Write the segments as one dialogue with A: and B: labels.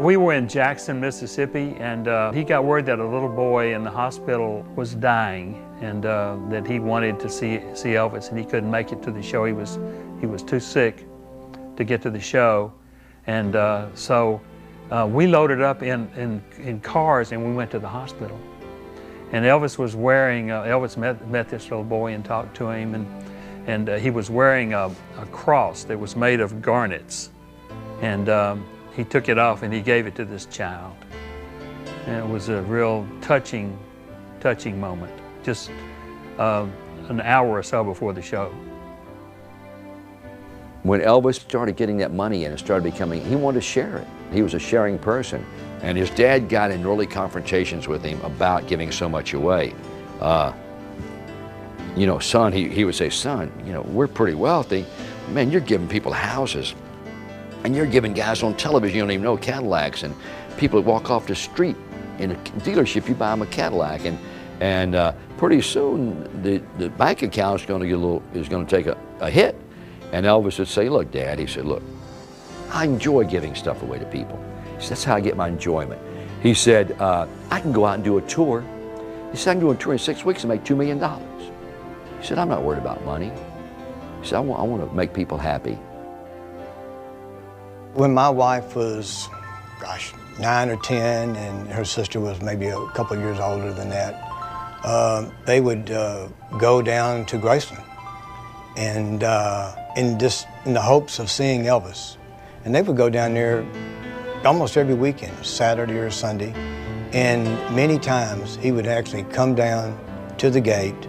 A: We were in Jackson, Mississippi, and he got word that a little boy in the hospital was dying, and that he wanted to see Elvis, and he couldn't make it to the show. He was too sick to get to the show, and so we loaded up in cars and we went to the hospital. And Elvis was wearing, Elvis met this little boy and talked to him, and he was wearing a cross that was made of garnets. And he took it off and he gave it to this child. And it was a real touching moment, just an hour or so before the show.
B: When Elvis started getting that money in and started becoming, he wanted to share it. He was a sharing person. And his dad got in early confrontations with him about giving so much away. You know, son, he would say, son, you know, we're pretty wealthy. Man, you're giving people houses. And you're giving guys on television you don't even know Cadillacs, and people that walk off the street in a dealership, you buy them a Cadillac, and pretty soon the bank account is going to take a hit. And Elvis would say, look, Dad, he said, look, I enjoy giving stuff away to people. He said, that's how I get my enjoyment. He said, I can go out and do a tour. He said, I can do a tour in 6 weeks and make $2 million. He said, I'm not worried about money. He said, I want to make people happy.
C: When my wife was, gosh, 9 or 10, and her sister was maybe a couple of years older than that, they would go down to Graceland, and in the hopes of seeing Elvis. And they would go down there almost every weekend, Saturday or Sunday, and many times he would actually come down to the gate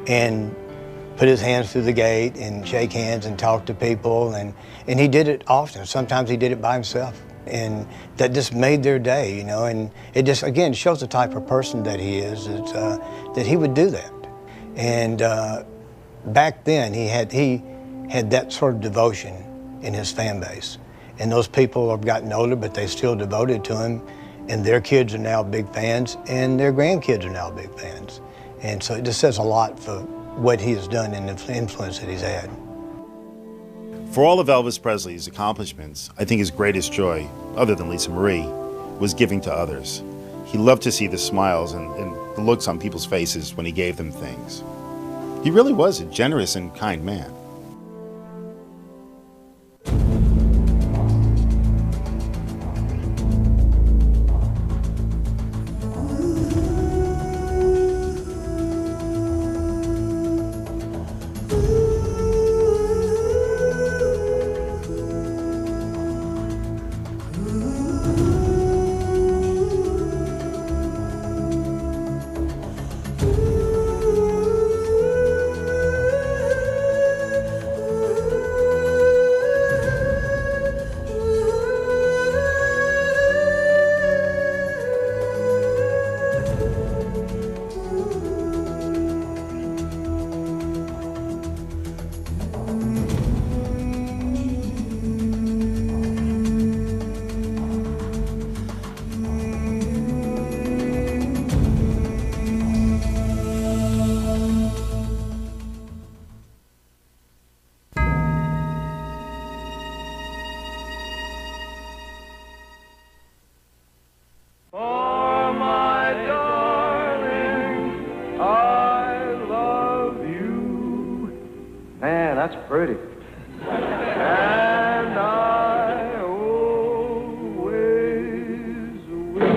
C: and put his hands through the gate and shake hands and talk to people, and he did it often. Sometimes he did it by himself, and that just made their day, you know, and it just, again, shows the type of person that he is, that he would do that. And back then, he had that sort of devotion in his fan base, and those people have gotten older, but they still devoted to him, and their kids are now big fans, and their grandkids are now big fans. And so it just says a lot for what he has done and the influence that he's had.
D: For all of Elvis Presley's accomplishments, I think his greatest joy, other than Lisa Marie, was giving to others. He loved to see the smiles and the looks on people's faces when he gave them things. He really was a generous and kind man.
E: That's pretty. And I always will.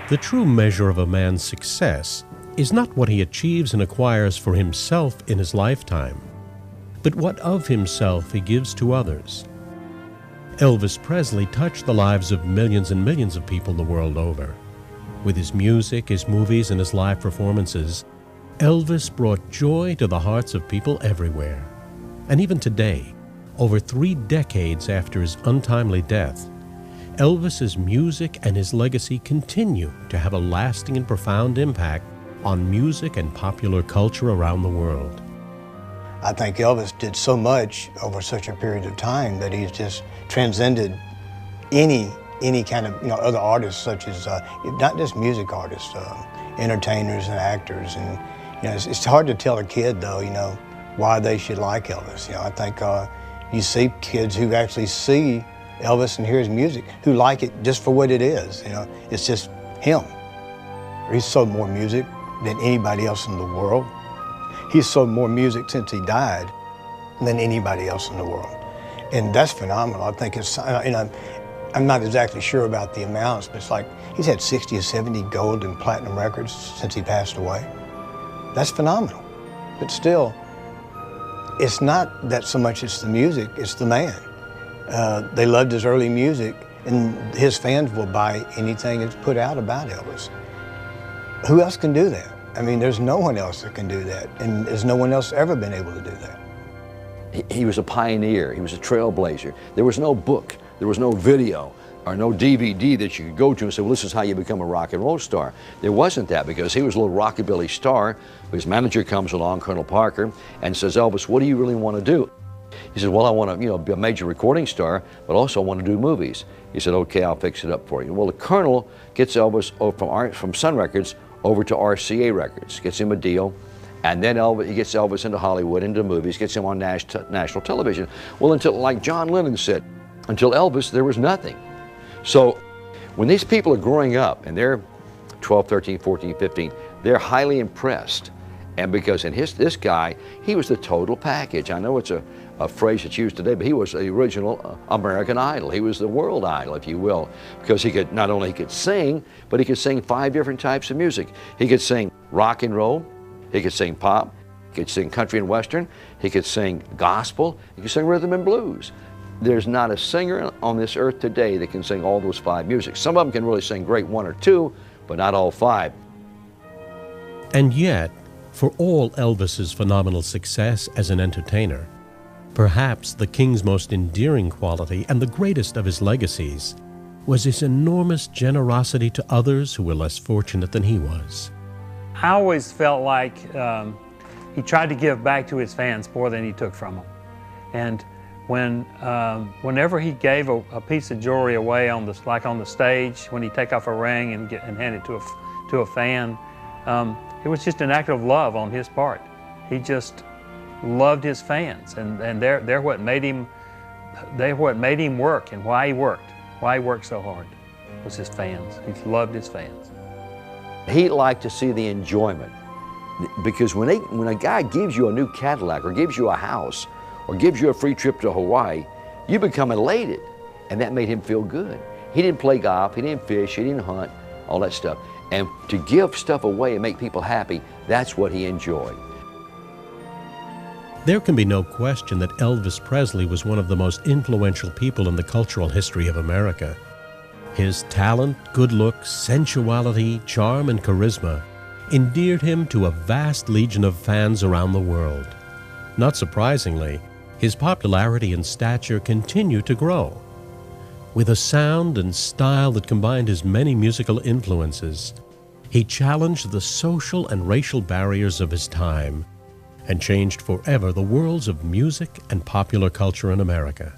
F: The true measure of a man's success is not what he achieves and acquires for himself in his lifetime, but what of himself he gives to others. Elvis Presley touched the lives of millions and millions of people the world over. With his music, his movies, and his live performances, Elvis brought joy to the hearts of people everywhere. And even today, over 3 decades after his untimely death, Elvis's music and his legacy continue to have a lasting and profound impact on music and popular culture around the world.
C: I think Elvis did so much over such a period of time that he's just transcended any kind of other artists, such as not just music artists, entertainers and actors. And you know, it's hard to tell a kid though, you know, why they should like Elvis. You know, I think you see kids who actually see Elvis and hear his music, who like it just for what it is. You know, it's just him. He's sold more music than anybody else in the world. He's sold more music since he died than anybody else in the world. And that's phenomenal. I think it's, you know, I'm not exactly sure about the amounts, but it's like he's had 60 or 70 gold and platinum records since he passed away. That's phenomenal. But still, it's not that so much it's the music, it's the man. They loved his early music, and his fans will buy anything that's put out about Elvis. Who else can do that? I mean, there's no one else that can do that, and there's no one else ever been able to do that.
B: He was a pioneer. He was a trailblazer. There was no book. There was no video or no DVD that you could go to and say, well, this is how you become a rock and roll star. There wasn't that, because he was a little rockabilly star. His manager comes along, Colonel Parker, and says, Elvis, what do you really want to do? He says, well, I want to, you know, be a major recording star, but also I want to do movies. He said, okay, I'll fix it up for you. Well, the Colonel gets Elvis from Sun Records over to RCA Records, gets him a deal, and then he gets Elvis into Hollywood, into movies, gets him on national television. Well, until, like John Lennon said, until Elvis, there was nothing. So when these people are growing up, and they're 12, 13, 14, 15, they're highly impressed. And because this guy, he was the total package. I know it's a phrase that's used today, but he was the original American Idol. He was the world idol, if you will, because he could, not only he could sing, but he could sing 5 different types of music. He could sing rock and roll, he could sing pop, he could sing country and western, he could sing gospel, he could sing rhythm and blues. There's not a singer on this earth today that can sing all those 5 musics. Some of them can really sing great 1 or 2, but not all 5.
F: And yet, for all Elvis's phenomenal success as an entertainer, perhaps the King's most endearing quality and the greatest of his legacies was his enormous generosity to others who were less fortunate than he was.
A: I always felt like he tried to give back to his fans more than he took from them. And whenever he gave a piece of jewelry away like on the stage, when he take off a ring and hand it to a fan, it was just an act of love on his part. He just loved his fans, and they're what made him work, and why he worked so hard was his fans. He loved his fans.
B: He liked to see the enjoyment, because when a guy gives you a new Cadillac, or gives you a house, or gives you a free trip to Hawaii, you become elated, and that made him feel good. He didn't play golf, he didn't fish, he didn't hunt, all that stuff. And to give stuff away and make people happy, that's what he enjoyed.
F: There can be no question that Elvis Presley was one of the most influential people in the cultural history of America. His talent, good looks, sensuality, charm, and charisma endeared him to a vast legion of fans around the world. Not surprisingly, his popularity and stature continued to grow. With a sound and style that combined his many musical influences, he challenged the social and racial barriers of his time and changed forever the worlds of music and popular culture in America.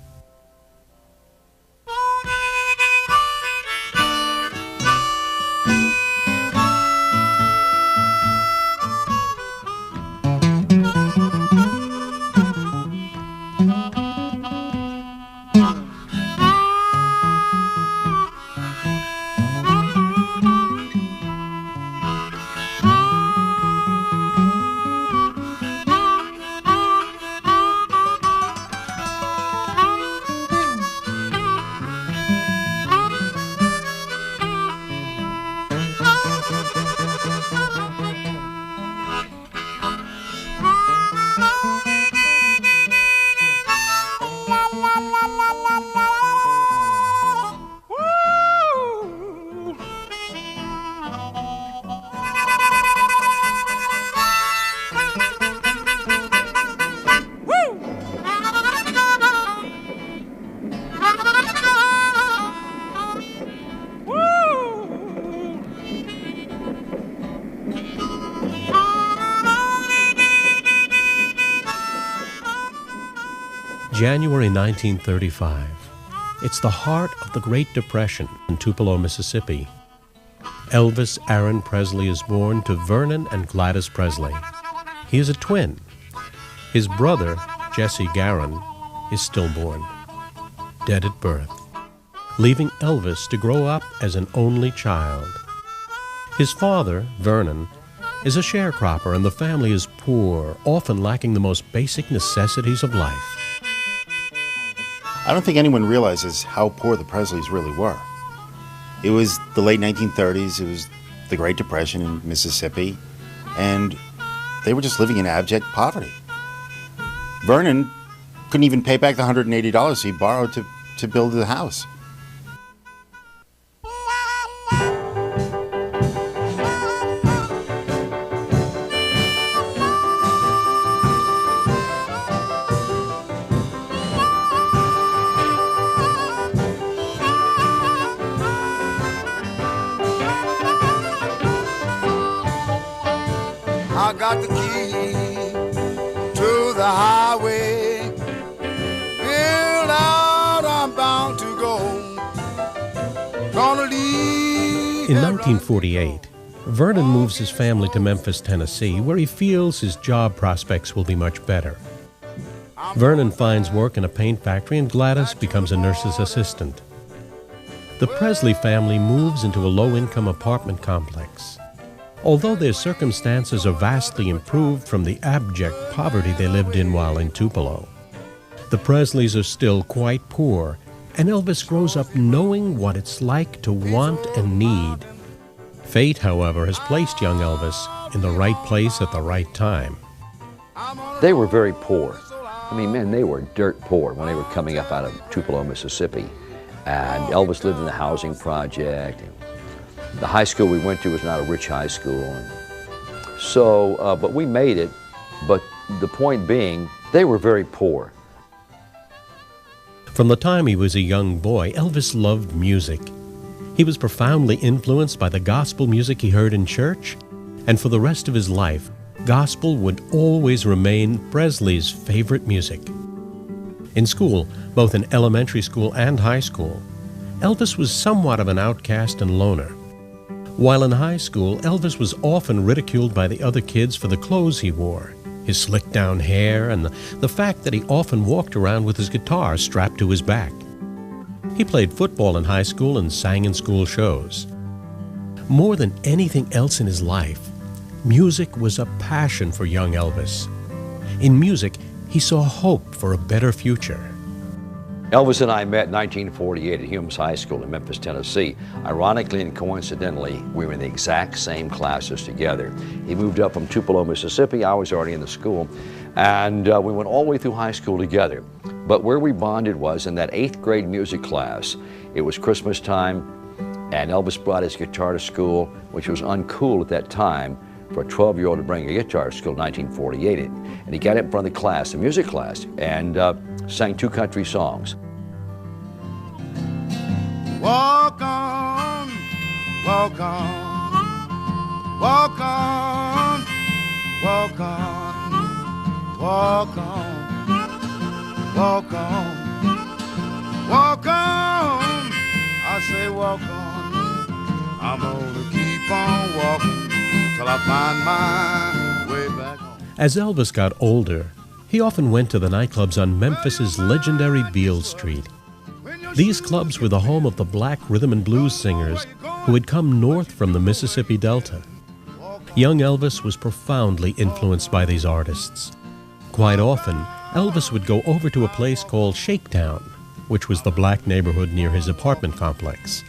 F: January 1935. It's the heart of the Great Depression in Tupelo, Mississippi. Elvis Aaron Presley is born to Vernon and Gladys Presley. He is a twin. His brother, Jesse Garon, is stillborn, dead at birth, leaving Elvis to grow up as an only child. His father, Vernon, is a sharecropper, and the family is poor, often lacking the most basic necessities of life.
D: I don't think anyone realizes how poor the Presleys really were. It was the late 1930s, it was the Great Depression in Mississippi, and they were just living in abject poverty. Vernon couldn't even pay back the $180 he borrowed to build the house.
G: I got the key to the highway. Build out, I'm bound to go. Gonna leave.
F: In 1948, Vernon moves his family to Memphis, Tennessee, where he feels his job prospects will be much better. Vernon finds work in a paint factory, and Gladys becomes a nurse's assistant. The Presley family moves into a low-income apartment complex. Although their circumstances are vastly improved from the abject poverty they lived in while in Tupelo, the Presleys are still quite poor, and Elvis grows up knowing what it's like to want and need. Fate, however, has placed young Elvis in the right place at the right time.
B: They were very poor. I mean, man, they were dirt poor when they were coming up out of Tupelo, Mississippi. And Elvis lived in the housing project. The high school we went to was not a rich high school. So, but we made it. But the point being, they were very poor.
F: From the time he was a young boy, Elvis loved music. He was profoundly influenced by the gospel music he heard in church, and for the rest of his life, gospel would always remain Presley's favorite music. In school, both in elementary school and high school, Elvis was somewhat of an outcast and loner. While in high school, Elvis was often ridiculed by the other kids for the clothes he wore, his slicked-down hair, and the fact that he often walked around with his guitar strapped to his back. He played football in high school and sang in school shows. More than anything else in his life, music was a passion for young Elvis. In music, he saw hope for a better future.
B: Elvis and I met in 1948 at Humes High School in Memphis, Tennessee. Ironically and coincidentally, we were in the exact same classes together. He moved up from Tupelo, Mississippi. I was already in the school. And we went all the way through high school together. But where we bonded was in that 8th grade music class. It was Christmas time, and Elvis brought his guitar to school, which was uncool at that time for a 12-year-old to bring a guitar to school in 1948. And he got up in front of the class, the music class, and sang 2 country songs.
G: Walk on, walk on, walk on, walk on, walk on, walk on, walk on. I say walk on. I'm gonna keep on walking till I find my way back home.
F: As Elvis got older, he often went to the nightclubs on Memphis's legendary Beale Street. These clubs were the home of the black rhythm and blues singers who had come north from the Mississippi Delta. Young Elvis was profoundly influenced by these artists. Quite often, Elvis would go over to a place called Shakedown, which was the black neighborhood near his apartment complex.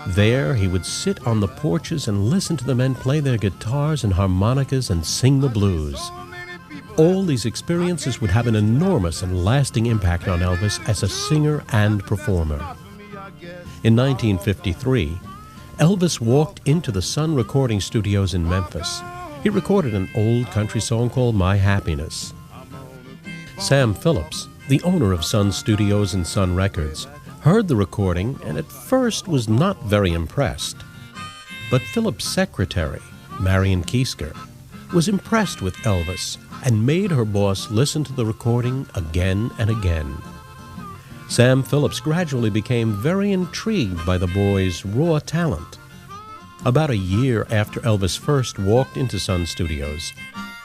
F: There, he would sit on the porches and listen to the men play their guitars and harmonicas and sing the blues. All these experiences would have an enormous and lasting impact on Elvis as a singer and performer. In 1953, Elvis walked into the Sun recording studios in Memphis. He recorded an old country song called My Happiness. Sam Phillips, the owner of Sun Studios and Sun Records, heard the recording and at first was not very impressed. But Phillips' secretary, Marion Kiesker, was impressed with Elvis and made her boss listen to the recording again and again. Sam Phillips gradually became very intrigued by the boy's raw talent. About a year after Elvis first walked into Sun Studios,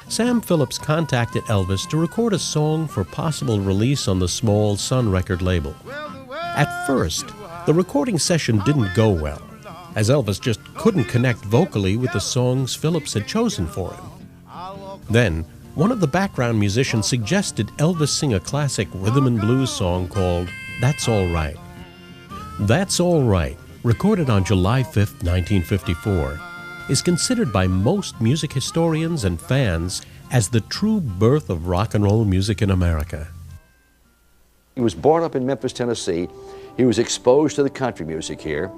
F: Sam Phillips contacted Elvis to record a song for possible release on the small Sun record label. At first, the recording session didn't go well, as Elvis just couldn't connect vocally with the songs Phillips had chosen for him. Then, one of the background musicians suggested Elvis sing a classic rhythm and blues song called That's All Right. That's All Right, recorded on July 5, 1954, is considered by most music historians and fans as the true birth of rock and roll music in America.
B: He was born up in Memphis, Tennessee. He was exposed to the country music here.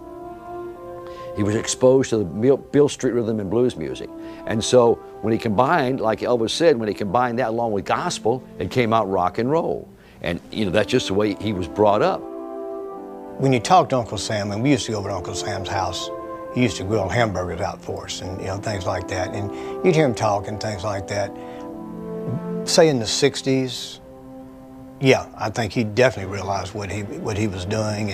B: He was exposed to the Beale Street rhythm and blues music. And so when he combined, like Elvis said, when he combined that along with gospel, it came out rock and roll. And that's just the way he was brought up.
C: When you talk to Uncle Sam, and we used to go over to Uncle Sam's house, he used to grill hamburgers out for us and things like that. And you'd hear him talk and things like that. Say in the 60s, yeah, I think he definitely realized what he was doing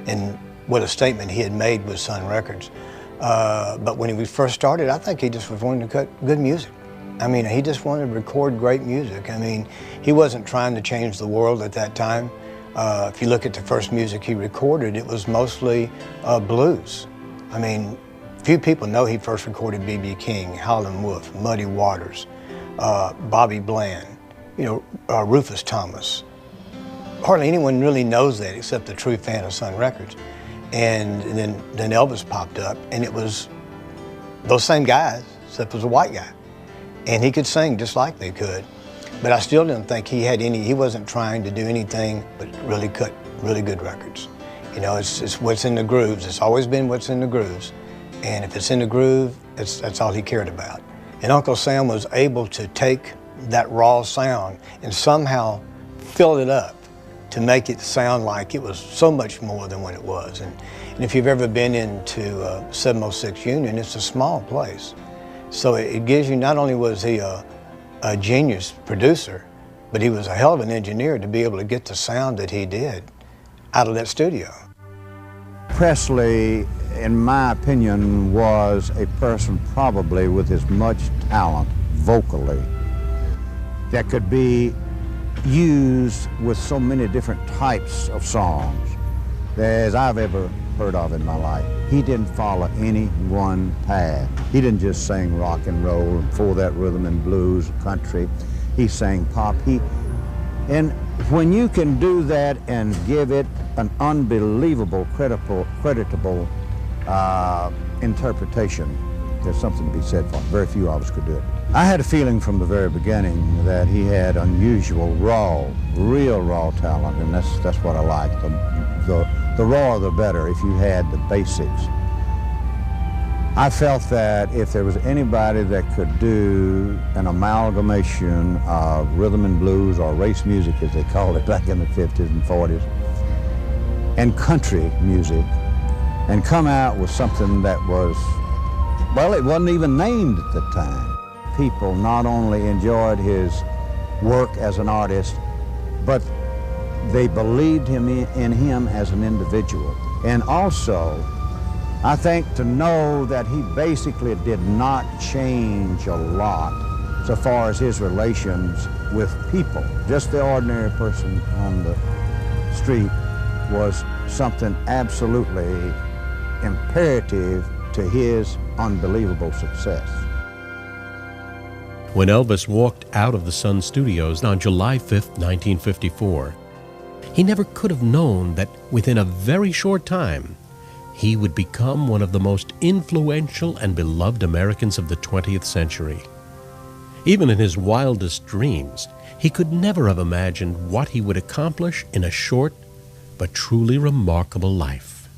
C: and what a statement he had made with Sun Records. But when we first started, I think he just was wanting to cut good music. I mean, he just wanted to record great music. I mean, he wasn't trying to change the world at that time. If you look at the first music he recorded, it was mostly blues. I mean, few people know he first recorded B.B. King, Howlin' Wolf, Muddy Waters, Bobby Bland, Rufus Thomas. Hardly anyone really knows that except the true fan of Sun Records. And then Elvis popped up, and it was those same guys, except it was a white guy. And he could sing just like they could. But I still didn't think he wasn't trying to do anything but really cut really good records. It's what's in the grooves. It's always been what's in the grooves. And if it's in the groove, that's all he cared about. And Uncle Sam was able to take that raw sound and somehow fill it up to make it sound like it was so much more than what it was. And if you've ever been into 706 Union, it's a small place. So it gives you, not only was he a genius producer, but he was a hell of an engineer to be able to get the sound that he did out of that studio.
H: Presley, in my opinion, was a person probably with as much talent vocally that could be used with so many different types of songs as I've ever heard of in my life. He didn't follow any one path. He didn't just sing rock and roll and for that rhythm and blues, country. He sang pop. And when you can do that and give it an unbelievable, creditable interpretation, there's something to be said for it. Very few of us could do it. I had a feeling from the very beginning that he had unusual, real raw talent, and that's what I like. The rawer the better if you had the basics. I felt that if there was anybody that could do an amalgamation of rhythm and blues, or race music as they called it back in the 50s and 40s, and country music, and come out with something that was, well, it wasn't even named at the time. People not only enjoyed his work as an artist, but they believed in him as an individual. And also, I think to know that he basically did not change a lot so far as his relations with people. Just the ordinary person on the street was something absolutely imperative to his unbelievable success.
F: When Elvis walked out of the Sun Studios on July 5, 1954, he never could have known that within a very short time, he would become one of the most influential and beloved Americans of the 20th century. Even in his wildest dreams, he could never have imagined what he would accomplish in a short but truly remarkable life.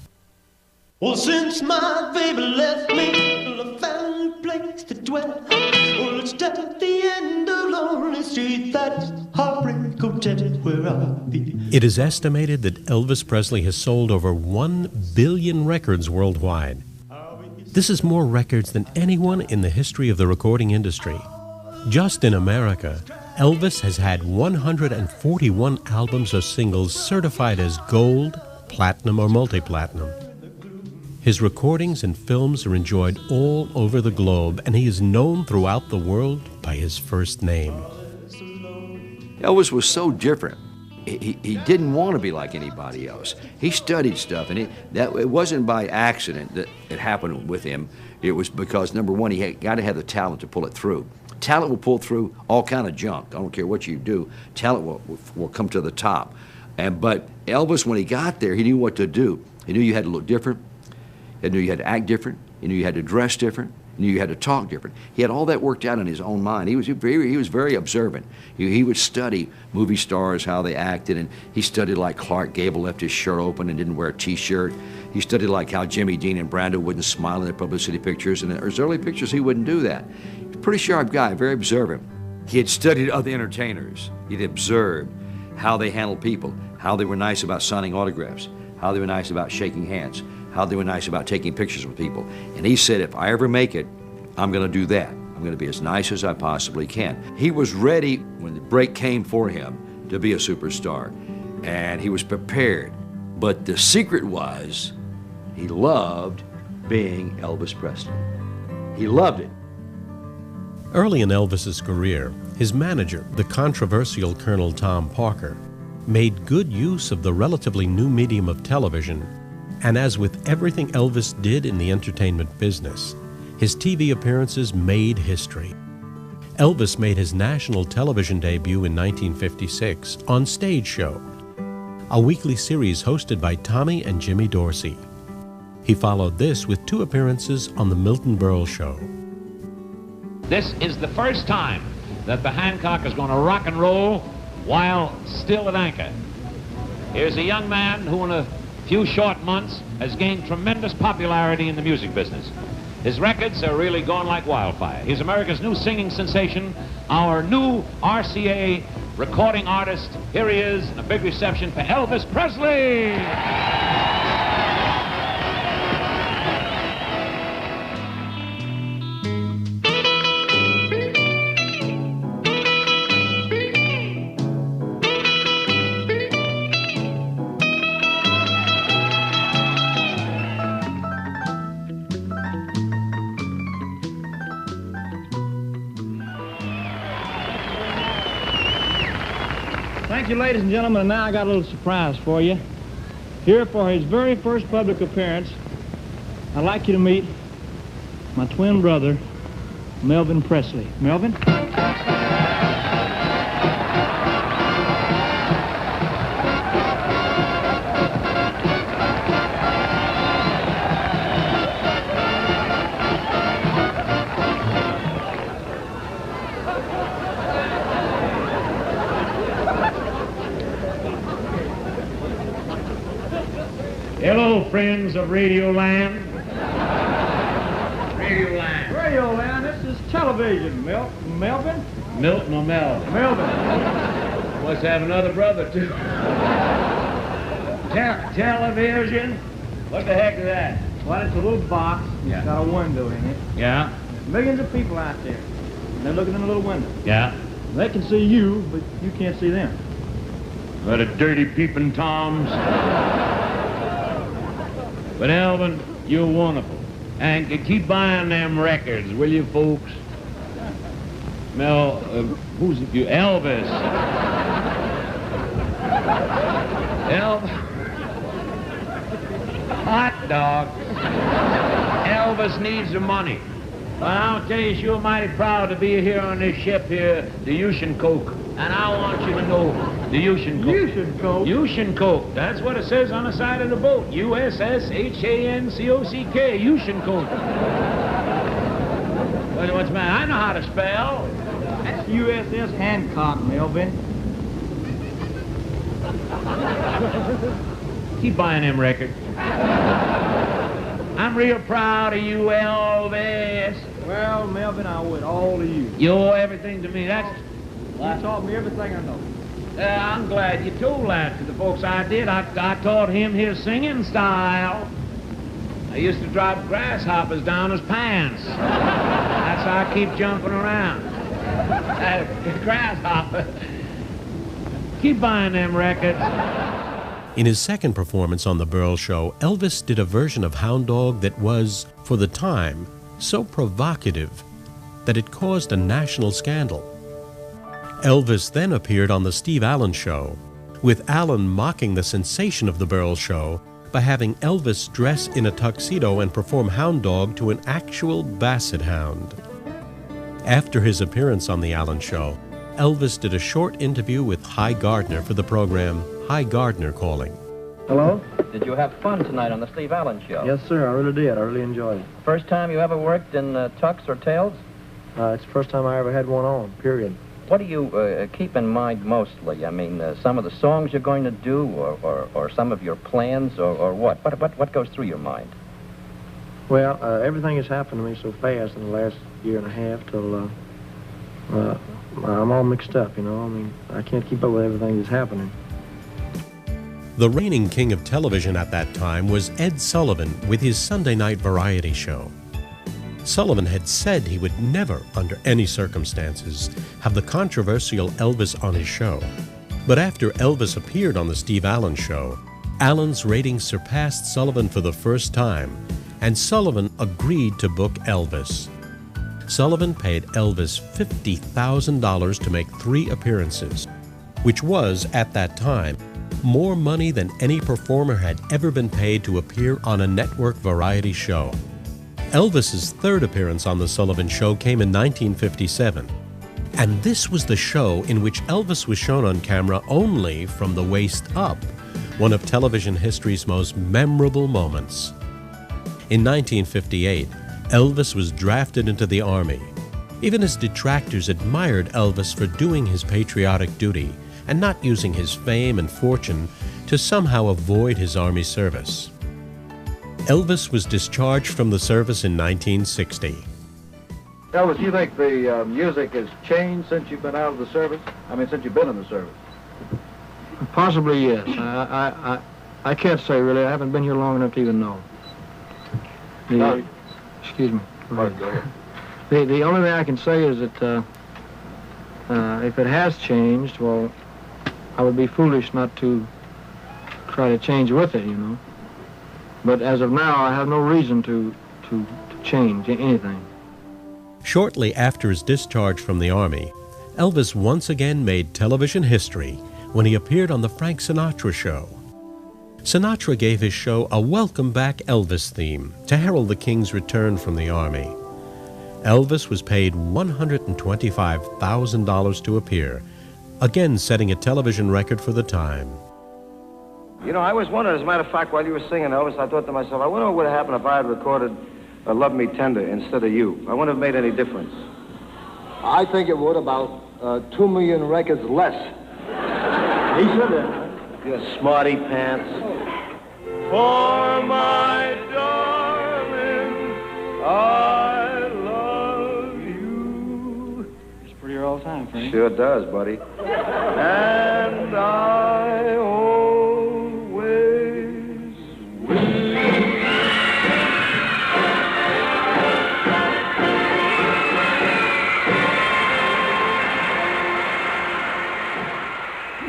I: Well, since my baby left me, well, I found a place to dwell. Well, it's just at the end of Lonely Street, that's Heartbreak Hotel where I'll be.
F: It is estimated that Elvis Presley has sold over 1 billion records worldwide. This is more records than anyone in the history of the recording industry. Just in America, Elvis has had 141 albums or singles certified as gold, platinum, or multi-platinum. His recordings and films are enjoyed all over the globe, and he is known throughout the world by his first name.
B: Elvis was so different. He didn't want to be like anybody else. He studied stuff, and it wasn't by accident that it happened with him. It was because, number one, he got to have the talent to pull it through. Talent will pull through all kind of junk. I don't care what you do. Talent will come to the top. But Elvis, when he got there, he knew what to do. He knew you had to look different. He knew you had to act different. He knew you had to dress different. He knew you had to talk different. He had all that worked out in his own mind. He was very observant. He would study movie stars, how they acted, and he studied like Clark Gable left his shirt open and didn't wear a T-shirt. He studied like how Jimmy Dean and Brando wouldn't smile in their publicity pictures, and in his early pictures he wouldn't do that. He's a pretty sharp guy, very observant. He had studied other entertainers. He'd observed how they handled people, how they were nice about signing autographs, how they were nice about shaking hands, how they were nice about taking pictures with people. And he said, if I ever make it, I'm going to do that. I'm going to be as nice as I possibly can. He was ready when the break came for him to be a superstar, and he was prepared. But the secret was he loved being Elvis Presley. He loved it.
F: Early in Elvis's career, his manager, the controversial Colonel Tom Parker, made good use of the relatively new medium of television, and as with everything Elvis did in the entertainment business, his TV appearances made history. Elvis made his national television debut in 1956 on Stage Show, a weekly series hosted by Tommy and Jimmy Dorsey. He followed this with 2 appearances on The Milton Berle Show.
J: This is the first time that the Hancock is going to rock and roll while still at anchor. Here's a young man who in a few short months has gained tremendous popularity in the music business. His records are really going like wildfire. He's America's new singing sensation, our new RCA recording artist. Here he is, and a big reception for Elvis Presley.
K: Thank you, ladies and gentlemen, and now I got a little surprise for you. Here for his very first public appearance, I'd like you to meet my twin brother, Melvin Presley. Melvin?
J: Hello, friends of Radio Land. Radio Land.
K: Radio Land, this is television. Melvin?
J: Milton or Melvin?
K: Melvin.
J: Must have another brother, too. Television? What the heck is that?
K: Well, it's a little box. It's got a window in it.
J: Yeah?
K: Millions of people out there. They're looking in a little window.
J: Yeah?
K: They can see you, but you can't see them.
J: What a dirty peeping Toms. But Elvin, you're wonderful. And keep buying them records, will you, folks? Mel, who's it? You? Elvis. Hot dog. Elvis needs the money. Well, I'll tell you, you're mighty proud to be here on this ship here, the Ocean Coke. And I want you to know the Ocean Coke.
K: Ocean Coke?
J: Ocean Coke. That's what it says on the side of the boat. USSHANCOCK. Ocean Coke. What's the matter? I know how to spell.
K: That's USS Hancock, Melvin.
J: Keep buying them records. I'm real proud of you, Elvis.
K: Well, Melvin, I owe it all to you.
J: You owe everything to me. That's...
K: You taught me everything I know.
J: I'm glad you told that to the folks I did. I taught him his singing style. I used to drop grasshoppers down his pants. That's how I keep jumping around. Grasshopper. Keep buying them records.
F: In his second performance on The Burl Show, Elvis did a version of Hound Dog that was, for the time, so provocative that it caused a national scandal. Elvis then appeared on The Steve Allen Show, with Allen mocking the sensation of The Burl Show by having Elvis dress in a tuxedo and perform Hound Dog to an actual basset hound. After his appearance on The Allen Show, Elvis did a short interview with Hy Gardner for the program Hy Gardner Calling.
L: Hello?
M: Did you have fun tonight on the Steve Allen Show?
L: Yes, sir, I really did. I really enjoyed it.
M: First time you ever worked in tux or tails?
L: It's the first time I ever had one on, period.
M: What do you keep in mind mostly? I mean, some of the songs you're going to do, or some of your plans, or what? What goes through your mind?
L: Well, everything has happened to me so fast in the last year and a half till I'm all mixed up, you know. I mean, I can't keep up with everything that's happening.
F: The reigning king of television at that time was Ed Sullivan with his Sunday night variety show. Sullivan had said he would never, under any circumstances, have the controversial Elvis on his show. But after Elvis appeared on the Steve Allen Show, Allen's ratings surpassed Sullivan for the first time, and Sullivan agreed to book Elvis. Sullivan paid Elvis $50,000 to make 3 appearances, which was, at that time, more money than any performer had ever been paid to appear on a network variety show. Elvis's third appearance on The Sullivan Show came in 1957, and this was the show in which Elvis was shown on camera only from the waist up, one of television history's most memorable moments. In 1958, Elvis was drafted into the Army. Even his detractors admired Elvis for doing his patriotic duty and not using his fame and fortune to somehow avoid his Army service. Elvis was discharged from the service in 1960.
N: Elvis, you think the music has changed since you've been out of the service? I mean, since you've been in the service?
L: Possibly, yes. I can't say, really. I haven't been here long enough to even know. Excuse me. Go ahead. The only thing I can say is that if it has changed, well, I would be foolish not to try to change with it, you know. But as of now, I have no reason to change anything.
F: Shortly after his discharge from the Army, Elvis once again made television history when he appeared on the Frank Sinatra Show. Sinatra gave his show a Welcome Back Elvis theme to herald the King's return from the Army. Elvis was paid $125,000 to appear, again setting a television record for the time.
N: You know, I always wondered, as a matter of fact, while you were singing, Elvis, I thought to myself, I wonder what would have happened if I had recorded Love Me Tender instead of you. I wouldn't have made any difference.
O: I think it would, about 2 million records less.
N: He should have. You smarty pants.
E: For my darling, I love you.
L: It's pretty all the time, Frank.
N: Sure does, buddy.
E: And I always will.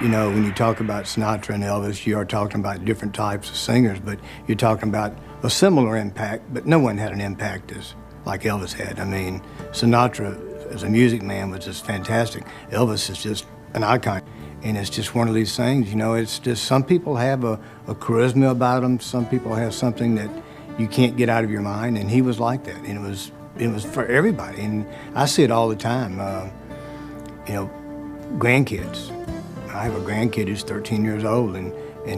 C: You know, when you talk about Sinatra and Elvis, you are talking about different types of singers, but you're talking about a similar impact, but no one had an impact like Elvis had. I mean, Sinatra, as a music man, was just fantastic. Elvis is just an icon, and it's just one of these things, you know, it's just some people have a charisma about them, some people have something that you can't get out of your mind, and he was like that, and it was for everybody, and I see it all the time. You know, grandkids. I have a grandkid who's 13 years old, and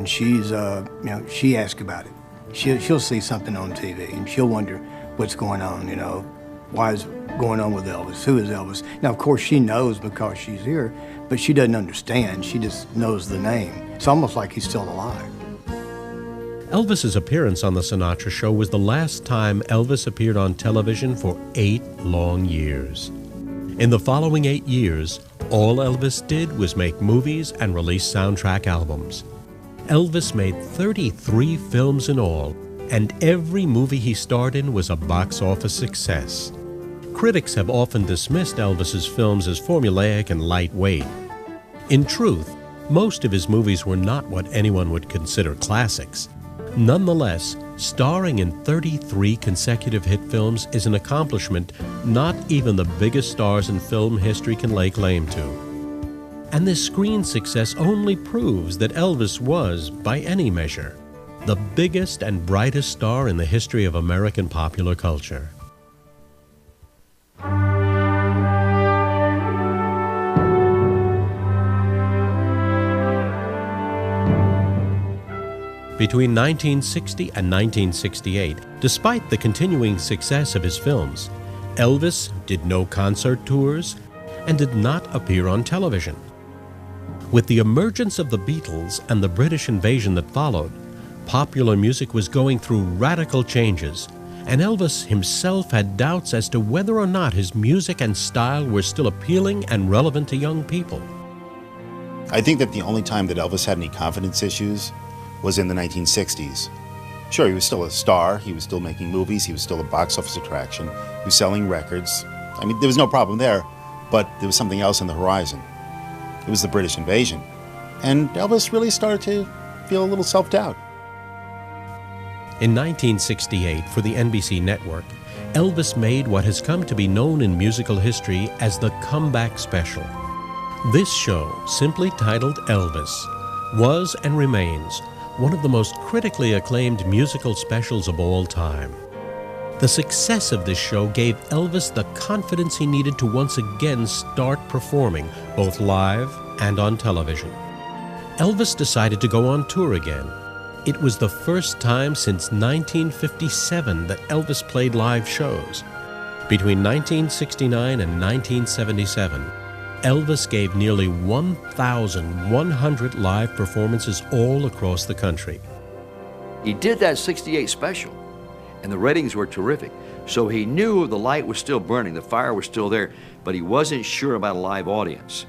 C: she's, you know, she asks about it. She'll see something on TV, and she'll wonder what's going on, you know, why is it going on with Elvis? Who is Elvis? Now, of course, she knows because she's here, but she doesn't understand. She just knows the name. It's almost like he's still alive.
F: Elvis's appearance on The Sinatra Show was the last time Elvis appeared on television for 8 long years. In the following 8 years, all Elvis did was make movies and release soundtrack albums. Elvis made 33 films in all, and every movie he starred in was a box office success. Critics have often dismissed Elvis's films as formulaic and lightweight. In truth, Most of his movies were not what anyone would consider classics. Nonetheless, starring in 33 consecutive hit films is an accomplishment not even the biggest stars in film history can lay claim to. And this screen success only proves that Elvis was, by any measure, the biggest and brightest star in the history of American popular culture. Between 1960 and 1968, despite the continuing success of his films, Elvis did no concert tours and did not appear on television. With the emergence of the Beatles and the British invasion that followed, popular music was going through radical changes, and Elvis himself had doubts as to whether or not his music and style were still appealing and relevant to young people.
D: I think that the only time that Elvis had any confidence issues was in the 1960s. Sure, he was still a star, he was still making movies, he was still a box office attraction, he was selling records. I mean, there was no problem there, but there was something else on the horizon. It was the British invasion. And Elvis really started to feel a little self-doubt.
F: In 1968, for the NBC network, Elvis made what has come to be known in musical history as the Comeback Special. This show, simply titled Elvis, was and remains one of the most critically acclaimed musical specials of all time. The success of this show gave Elvis the confidence he needed to once again start performing, both live and on television. Elvis decided to go on tour again. It was the first time since 1957 that Elvis played live shows. Between 1969 and 1977, Elvis gave nearly 1,100 live performances all across the country.
B: He did that 68 special, and the ratings were terrific. So he knew the light was still burning, the fire was still there, but he wasn't sure about a live audience.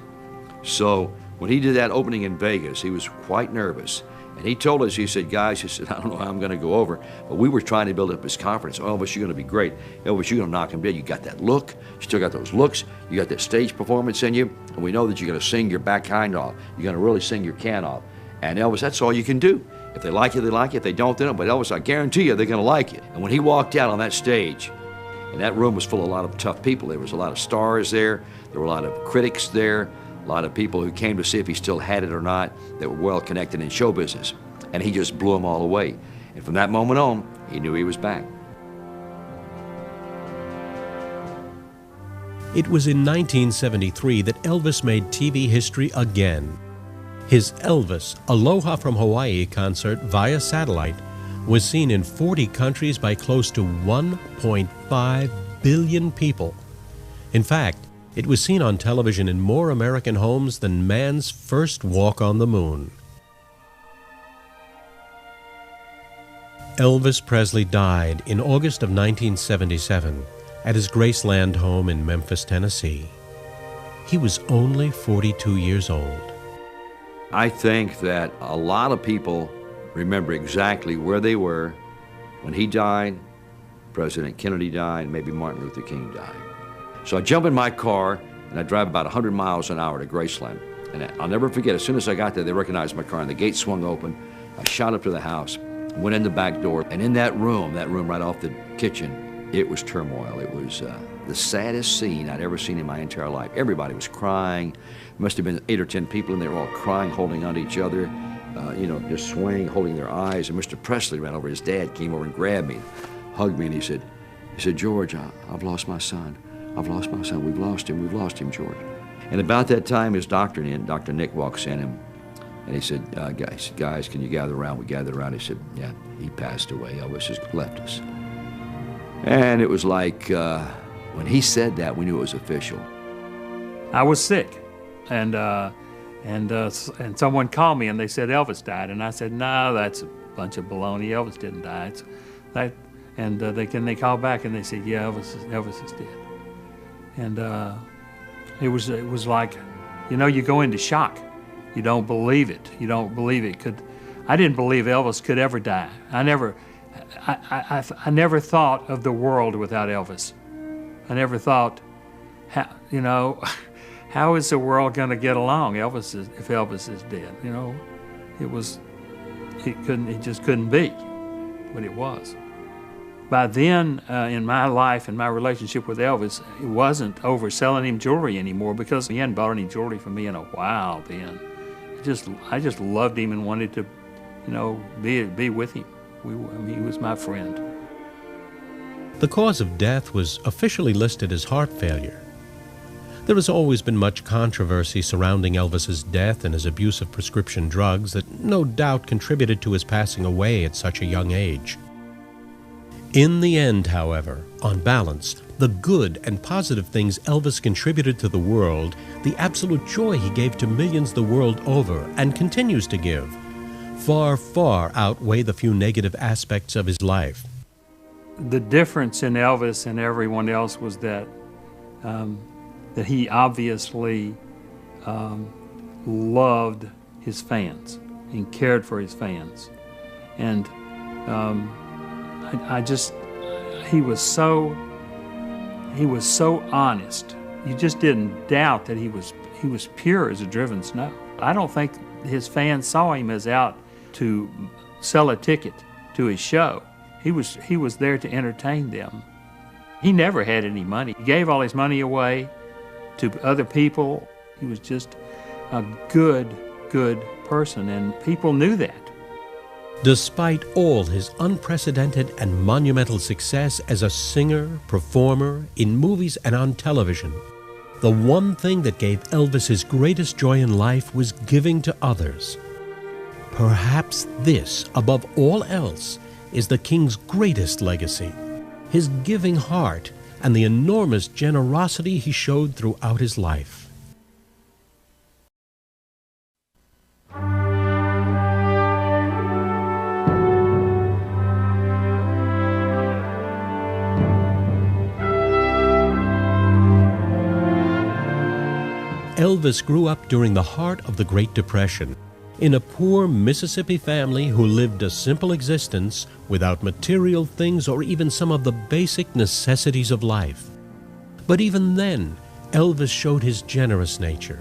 B: So when he did that opening in Vegas, he was quite nervous. And he told us, he said, guys, he said, I don't know how I'm going to go over, but we were trying to build up his confidence. Oh, Elvis, you're going to be great. Elvis, you're going to knock him dead. You got that look. You still got those looks. You got that stage performance in you. And we know that you're going to sing your back-hind off. You're going to really sing your can off. And Elvis, that's all you can do. If they like you, they like you. If they don't, they don't. But Elvis, I guarantee you, they're going to like you. And when he walked out on that stage, and that room was full of a lot of tough people. There was a lot of stars there. There were a lot of critics there. A lot of people who came to see if he still had it or not, that were well connected in show business. And he just blew them all away. And from that moment on, he knew he was back.
F: It was in 1973 that Elvis made TV history again. His Elvis Aloha from Hawaii concert via satellite was seen in 40 countries by close to 1.5 billion people. In fact, it was seen on television in more American homes than man's first walk on the moon. Elvis Presley died in August of 1977 at his Graceland home in Memphis, Tennessee. He was only 42 years old.
B: I think that a lot of people remember exactly where they were when he died, President Kennedy died, and maybe Martin Luther King died. So I jump in my car and I drive about 100 miles an hour to Graceland. And I'll never forget, as soon as I got there, they recognized my car and the gate swung open. I shot up to the house, went in the back door, and in that room right off the kitchen, it was turmoil. It was the saddest scene I'd ever seen in my entire life. Everybody was crying. Must have been 8 or 10 people, and they were all crying, holding onto each other, just swaying, holding their eyes. And Mr. Presley ran over. His dad came over and grabbed me, hugged me, and he said, George, I've lost my son. I've lost my son. We've lost him, George. And about that time, his doctor Nick walks in, and he said, guys, can you gather around? We gathered around. He said, yeah, he passed away. Elvis has left us. And it was like, when he said that, we knew it was official.
A: I was sick, and someone called me and they said Elvis died, and I said, no, that's a bunch of baloney. Elvis didn't die. They called back and they said, yeah, Elvis is dead. And it was like, you go into shock. You don't believe it. You don't believe it could. I didn't believe Elvis could ever die. I never thought of the world without Elvis. I never thought, how is the world going to get along if Elvis is dead? You know, it just couldn't be what it was. By then, in my life and my relationship with Elvis, it wasn't over selling him jewelry anymore, because he hadn't bought any jewelry for me in a while then. I just loved him and wanted to, you know, be with him. He was my friend.
F: The cause of death was officially listed as heart failure. There has always been much controversy surrounding Elvis's death and his abuse of prescription drugs that no doubt contributed to his passing away at such a young age. In the end, however, on balance, the good and positive things Elvis contributed to the world, the absolute joy he gave to millions the world over and continues to give, far, far outweigh the few negative aspects of his life.
A: The difference in Elvis and everyone else was that that he obviously loved his fans and cared for his fans, and he was so honest. You just didn't doubt that he was pure as a driven snow. I don't think his fans saw him as out to sell a ticket to his show. He was there to entertain them. He never had any money. He gave all his money away to other people. He was just a good person, and people knew that.
F: Despite all his unprecedented and monumental success as a singer, performer, in movies and on television, the one thing that gave Elvis his greatest joy in life was giving to others. Perhaps this, above all else, is the King's greatest legacy, his giving heart and the enormous generosity he showed throughout his life. Elvis grew up during the heart of the Great Depression, in a poor Mississippi family who lived a simple existence without material things or even some of the basic necessities of life. But even then, Elvis showed his generous nature.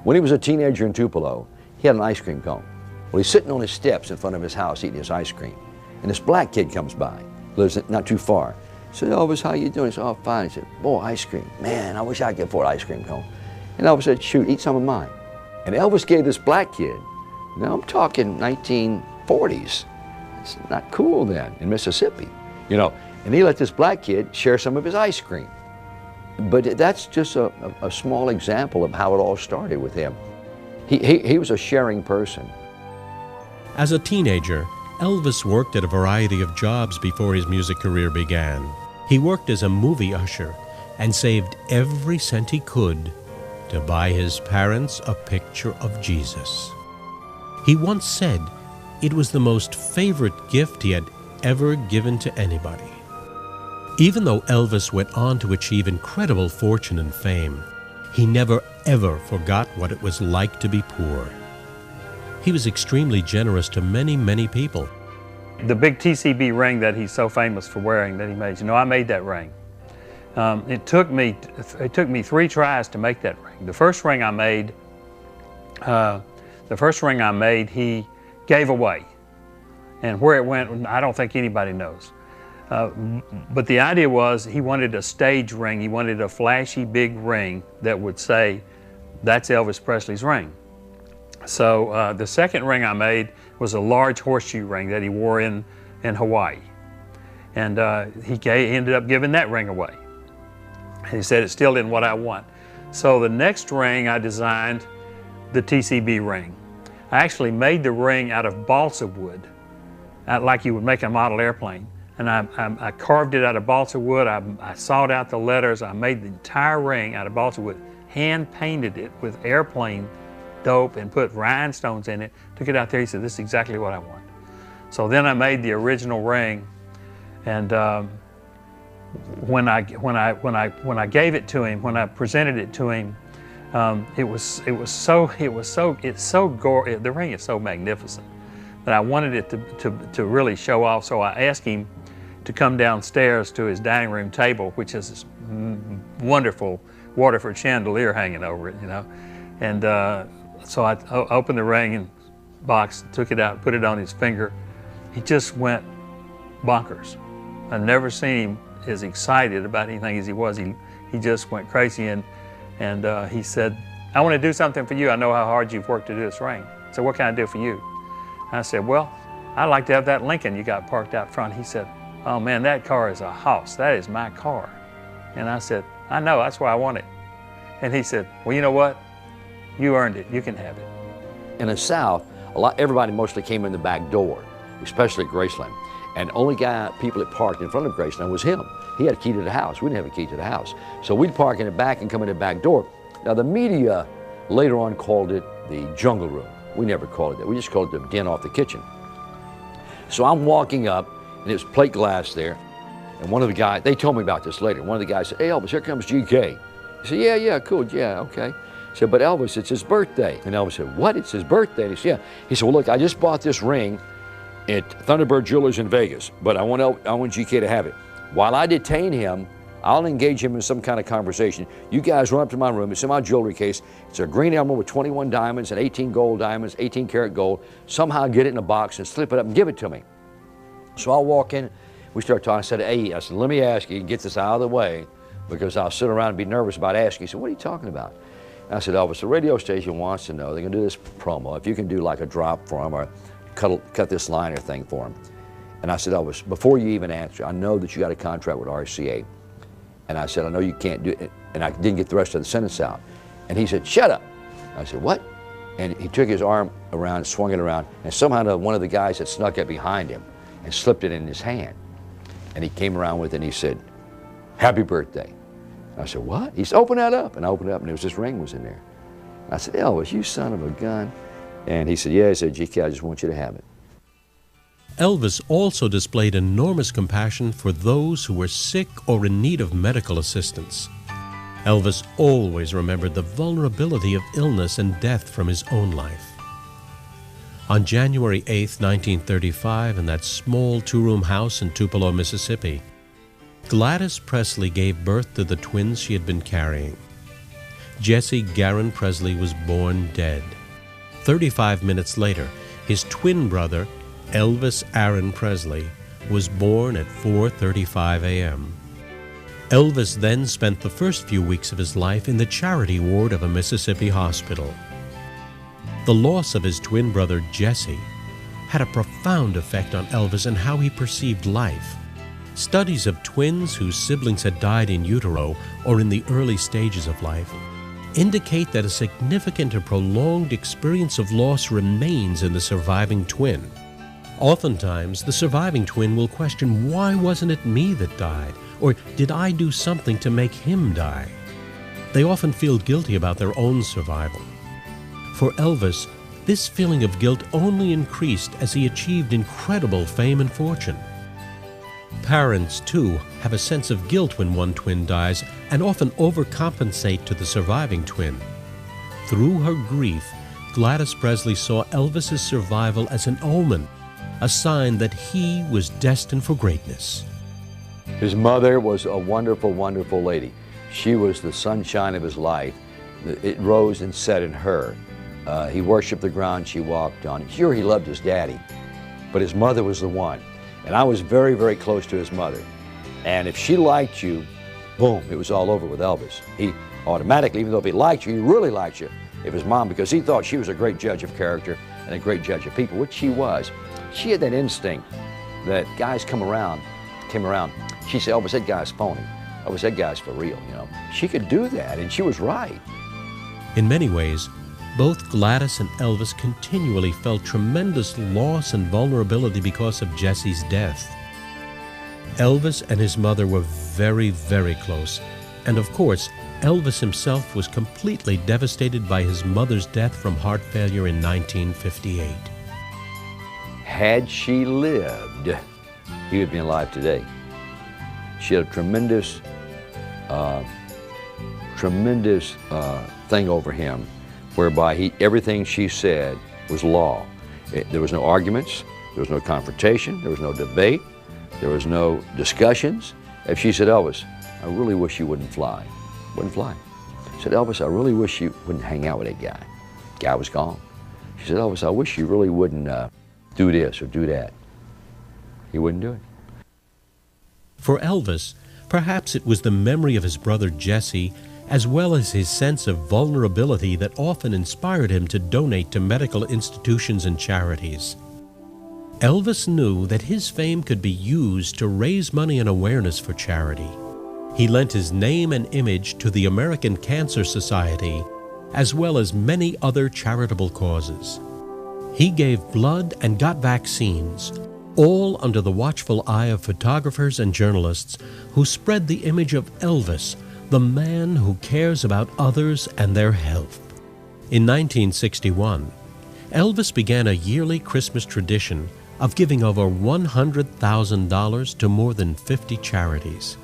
B: When he was a teenager in Tupelo, he had an ice cream cone. Well, he's sitting on his steps in front of his house eating his ice cream, and this black kid comes by, lives not too far. He said, "Elvis, how you doing?" He said, "Oh, fine." He said, "Boy, ice cream. Man, I wish I could afford an ice cream cone." And Elvis said, "Shoot, eat some of mine." And Elvis gave this black kid, now I'm talking 1940s, it's not cool then in Mississippi, you know, and he let this black kid share some of his ice cream. But that's just a small example of how it all started with him. He was a sharing person.
F: As a teenager, Elvis worked at a variety of jobs before his music career began. He worked as a movie usher and saved every cent he could to buy his parents a picture of Jesus. He once said it was the most favorite gift he had ever given to anybody. Even though Elvis went on to achieve incredible fortune and fame, he never ever forgot what it was like to be poor. He was extremely generous to many, many people.
A: The big TCB ring that he's so famous for wearing that he made, you know, I made that ring. It took me 3 tries to make that ring. The first ring I made, he gave away, and where it went, I don't think anybody knows. But the idea was he wanted a stage ring. He wanted a flashy big ring that would say, "That's Elvis Presley's ring." So the second ring I made was a large horseshoe ring that he wore in Hawaii, and he ended up giving that ring away. And he said it still isn't what I want. So the next ring I designed, the TCB ring. I actually made the ring out of balsa wood, like you would make a model airplane. And I carved it out of balsa wood. I sawed out the letters. I made the entire ring out of balsa wood, hand painted it with airplane dope and put rhinestones in it. Took it out there. He said, "This is exactly what I want." So then I made the original ring, and when I gave it to him, when I presented it to him, it's so gorgeous. The ring is so magnificent that I wanted it to really show off. So I asked him to come downstairs to his dining room table, which is this wonderful Waterford chandelier hanging over it, you know. And so I opened the ring and box, took it out, put it on his finger. He just went bonkers. I've never seen him as excited about anything as he was. He just went crazy, and he said, "I want to do something for you. I know how hard you've worked to do this ring. So what can I do for you?" And I said, "Well, I'd like to have that Lincoln you got parked out front." He said, "Oh man, that car is a house. That is my car." And I said, "I know, that's why I want it." And he said, "Well, you know what? You earned it. You can have it."
B: In the South, everybody mostly came in the back door, especially at Graceland. And the only people that parked in front of Graceland was him. He had a key to the house. We didn't have a key to the house. So we'd park in the back and come in the back door. Now the media later on called it the jungle room. We never called it that. We just called it the den off the kitchen. So I'm walking up, and there's plate glass there. And one of the guys, they told me about this later. One of the guys said, "Hey Elvis, here comes GK." He said, "Yeah, cool, yeah, okay." He said, "But Elvis, it's his birthday." And Elvis said, "What, it's his birthday?" And he said, "Yeah." He said, "Well, look, I just bought this ring at Thunderbird Jewelers in Vegas, but I want GK to have it. While I detain him, I'll engage him in some kind of conversation. You guys run up to my room, it's in my jewelry case. It's a green emerald with 21 diamonds and 18 gold diamonds, 18 karat gold. Somehow get it in a box and slip it up and give it to me." So I'll walk in, we start talking. I said, "Hey," I said, "let me ask you, get this out of the way, because I'll sit around and be nervous about asking." He said, "What are you talking about?" And I said, "Elvis, the radio station wants to know, they're gonna do this promo, if you can do like a drop for them or cut this liner thing for them." And I said, "Elvis, before you even answer, I know that you got a contract with RCA." And I said, "I know you can't do it." And I didn't get the rest of the sentence out. And he said, "Shut up." I said, "What?" And he took his arm around, swung it around, and somehow one of the guys had snuck it behind him and slipped it in his hand. And he came around with it and he said, "Happy birthday." I said, "What?" He said, "Open that up." And I opened it up and there was this ring was in there. I said, "Elvis, you son of a gun." And he said, "Yeah." He said, "GK, I just want you to have it."
F: Elvis also displayed enormous compassion for those who were sick or in need of medical assistance. Elvis always remembered the vulnerability of illness and death from his own life. On January 8, 1935, in that small two-room house in Tupelo, Mississippi, Gladys Presley gave birth to the twins she had been carrying. Jesse Garin Presley was born dead. 35 minutes later, his twin brother, Elvis Aaron Presley, was born at 4:35 a.m. Elvis then spent the first few weeks of his life in the charity ward of a Mississippi hospital. The loss of his twin brother, Jesse, had a profound effect on Elvis and how he perceived life. Studies of twins whose siblings had died in utero or in the early stages of life indicate that a significant and prolonged experience of loss remains in the surviving twin. Oftentimes, the surviving twin will question, "Why wasn't it me that died?" Or, "Did I do something to make him die?" They often feel guilty about their own survival. For Elvis, this feeling of guilt only increased as he achieved incredible fame and fortune. Parents, too, have a sense of guilt when one twin dies and often overcompensate to the surviving twin. Through her grief, Gladys Presley saw Elvis's survival as an omen, a sign that he was destined for greatness.
B: His mother was a wonderful, wonderful lady. She was the sunshine of his life. It rose and set in her. He worshiped the ground she walked on. Sure, he loved his daddy, but his mother was the one. And I was very, very close to his mother. And if she liked you, boom, it was all over with Elvis. He automatically, even though if he liked you, he really liked you, if his mom, because he thought she was a great judge of character and a great judge of people, which she was. She had that instinct that guys came around. She said, "Elvis, that guy's phony. Elvis, that guy's for real," you know. She could do that, and she was right.
F: In many ways, both Gladys and Elvis continually felt tremendous loss and vulnerability because of Jesse's death. Elvis and his mother were very, very close, and of course, Elvis himself was completely devastated by his mother's death from heart failure in 1958.
B: Had she lived, he would be alive today. She had a tremendous thing over him, whereby everything she said was law. There was no arguments, there was no confrontation, there was no debate, there was no discussions. If she said, "Elvis, I really wish you wouldn't fly," wouldn't fly. said, Elvis, I really wish you wouldn't hang out with that guy. Guy was gone. She said, Elvis, I wish you really wouldn't do this or do that. He wouldn't do it.
F: For Elvis, perhaps it was the memory of his brother Jesse, as well as his sense of vulnerability, that often inspired him to donate to medical institutions and charities. Elvis knew that his fame could be used to raise money and awareness for charity. He lent his name and image to the American Cancer Society, as well as many other charitable causes. He gave blood and got vaccines, all under the watchful eye of photographers and journalists who spread the image of Elvis, the man who cares about others and their health. In 1961, Elvis began a yearly Christmas tradition of giving over $100,000 to more than 50 charities.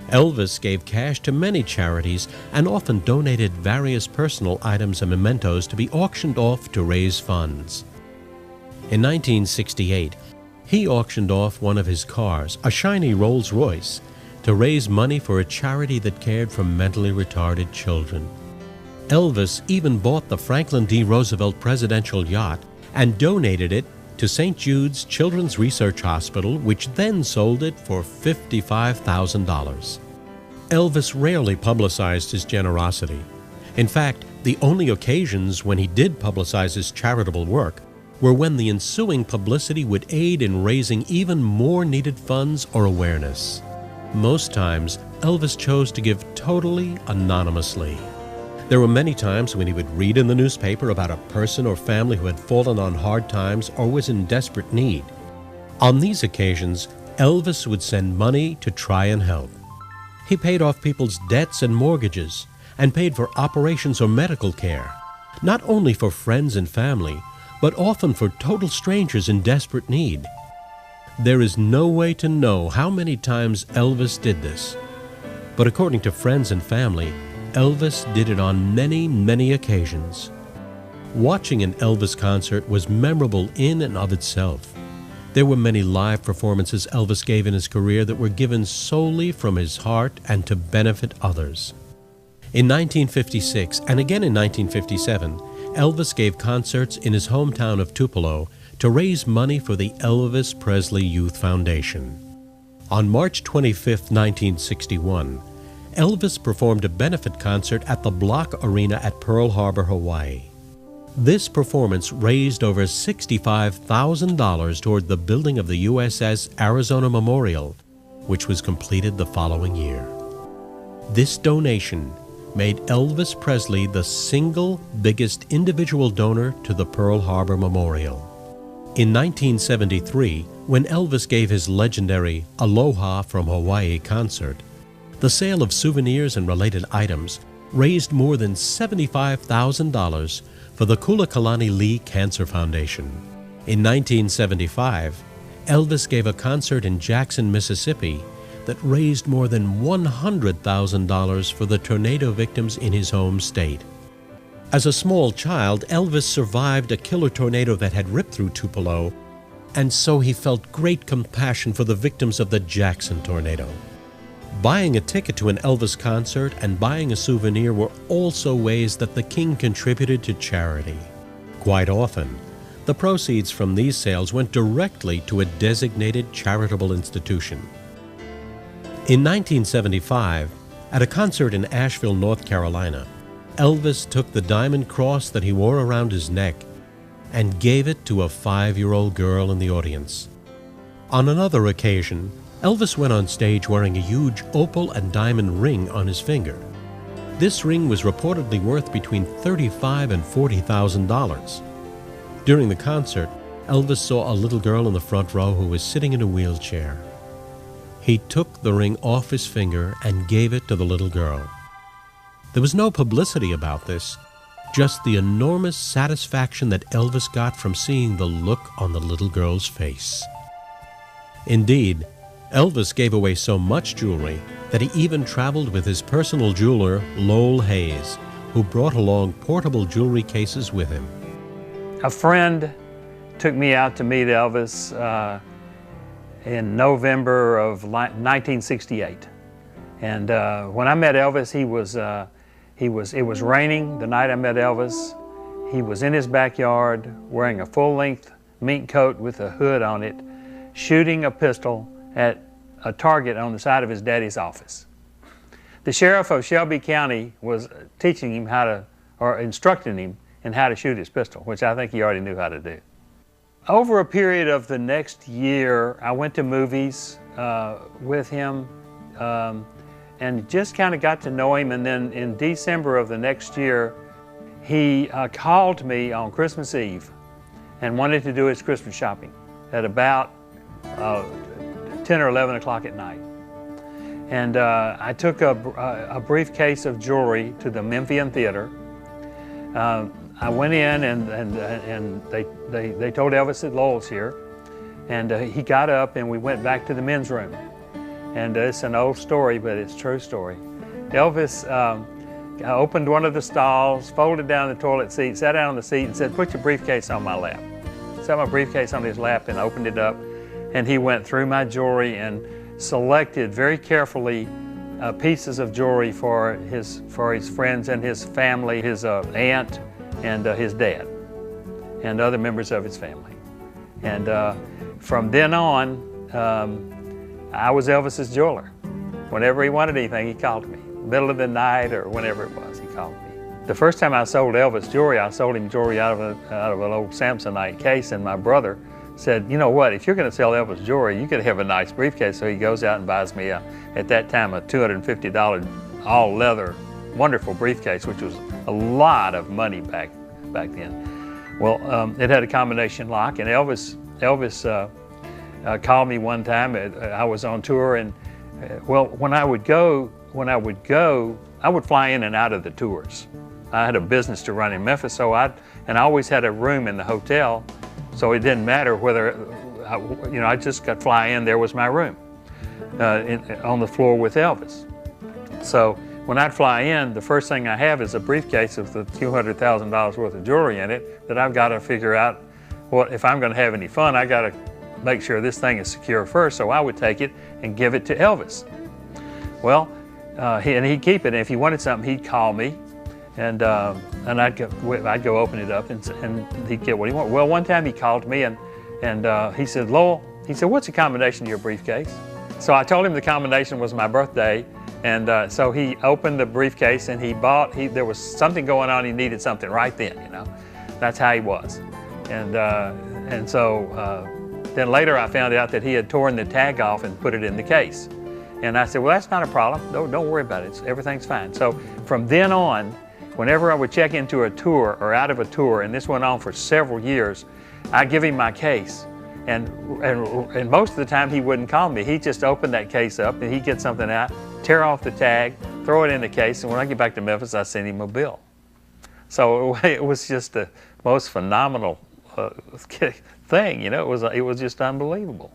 F: Elvis gave cash to many charities and often donated various personal items and mementos to be auctioned off to raise funds. In 1968, he auctioned off one of his cars, a shiny Rolls-Royce, to raise money for a charity that cared for mentally retarded children. Elvis even bought the Franklin D. Roosevelt presidential yacht and donated it to St. Jude's Children's Research Hospital, which then sold it for $55,000. Elvis rarely publicized his generosity. In fact, the only occasions when he did publicize his charitable work were when the ensuing publicity would aid in raising even more needed funds or awareness. Most times, Elvis chose to give totally anonymously. There were many times when he would read in the newspaper about a person or family who had fallen on hard times or was in desperate need. On these occasions, Elvis would send money to try and help. He paid off people's debts and mortgages and paid for operations or medical care, not only for friends and family, but often for total strangers in desperate need. There is no way to know how many times Elvis did this, but according to friends and family, Elvis did it on many, many occasions. Watching an Elvis concert was memorable in and of itself. There were many live performances Elvis gave in his career that were given solely from his heart and to benefit others. In 1956 and again in 1957, Elvis gave concerts in his hometown of Tupelo to raise money for the Elvis Presley Youth Foundation. On March 25, 1961, Elvis performed a benefit concert at the Block Arena at Pearl Harbor, Hawaii. This performance raised over $65,000 toward the building of the USS Arizona Memorial, which was completed the following year. This donation made Elvis Presley the single biggest individual donor to the Pearl Harbor Memorial. In 1973, when Elvis gave his legendary Aloha from Hawaii concert, the sale of souvenirs and related items raised more than $75,000 for the Kulakalani Lee Cancer Foundation. In 1975, Elvis gave a concert in Jackson, Mississippi that raised more than $100,000 for the tornado victims in his home state. As a small child, Elvis survived a killer tornado that had ripped through Tupelo, and so he felt great compassion for the victims of the Jackson tornado. Buying a ticket to an Elvis concert and buying a souvenir were also ways that the King contributed to charity. Quite often, the proceeds from these sales went directly to a designated charitable institution. In 1975, at a concert in Asheville, North Carolina, Elvis took the diamond cross that he wore around his neck and gave it to a 5-year-old girl in the audience. On another occasion, Elvis went on stage wearing a huge opal and diamond ring on his finger. This ring was reportedly worth between $35,000 and $40,000. During the concert, Elvis saw a little girl in the front row who was sitting in a wheelchair. He took the ring off his finger and gave it to the little girl. There was no publicity about this, just the enormous satisfaction that Elvis got from seeing the look on the little girl's face. Indeed, Elvis gave away so much jewelry that he even traveled with his personal jeweler, Lowell Hayes, who brought along portable jewelry cases with him.
A: A friend took me out to meet Elvis in November of 1968. And when I met Elvis, It was raining the night I met Elvis. He was in his backyard wearing a full-length mink coat with a hood on it, shooting a pistol at a target on the side of his daddy's office. The sheriff of Shelby County was teaching him how to, or instructing him in how to shoot his pistol, which I think he already knew how to do. Over a period of the next year, I went to movies with him and just kind of got to know him. And then in December of the next year, he called me on Christmas Eve and wanted to do his Christmas shopping at about 10 or 11 o'clock at night. And I took a briefcase of jewelry to the Memphian Theater. I went in and they told Elvis that Lowell's here. And he got up and we went back to the men's room. And it's an old story, but it's a true story. Elvis opened one of the stalls, folded down the toilet seat, sat down on the seat and said, "Put your briefcase on my lap." Set my briefcase on his lap and opened it up. And he went through my jewelry and selected very carefully pieces of jewelry for his friends and his family, his aunt and his dad and other members of his family. And from then on, I was Elvis's jeweler. Whenever he wanted anything, he called me. Middle of the night or whenever it was, he called me. The first time I sold Elvis jewelry, I sold him jewelry out of an old Samsonite case, and my brother said, "You know what, if you're going to sell Elvis jewelry, you could have a nice briefcase." So he goes out and buys me, at that time, a $250 all-leather, wonderful briefcase, which was a lot of money back then. Well, it had a combination lock, and Elvis called me one time. I was on tour, and well, when I would go, I would fly in and out of the tours. I had a business to run in Memphis, so I always had a room in the hotel, so it didn't matter whether, I just got fly in, there was my room on the floor with Elvis. So when I'd fly in, the first thing I have is a briefcase with the $200,000 worth of jewelry in it that I've got to figure out, well, if I'm going to have any fun, I got to make sure this thing is secure first. So I would take it and give it to Elvis. Well, he'd keep it, and if he wanted something, he'd call me, and I'd go open it up, and he'd get what he wanted. Well, one time he called me, and he said, "Lowell," he said, "what's the combination of your briefcase?" So I told him the combination was my birthday, and so he opened the briefcase, and there was something going on, he needed something right then, That's how he was. And so then later I found out that he had torn the tag off and put it in the case. And I said, "Well, that's not a problem. No, don't worry about it. Everything's fine." So from then on, whenever I would check into a tour or out of a tour, and this went on for several years, I'd give him my case. And most of the time he wouldn't call me. He'd just open that case up and he'd get something out, tear off the tag, throw it in the case, and when I get back to Memphis, I send him a bill. So it was just the most phenomenal thing, It was just unbelievable.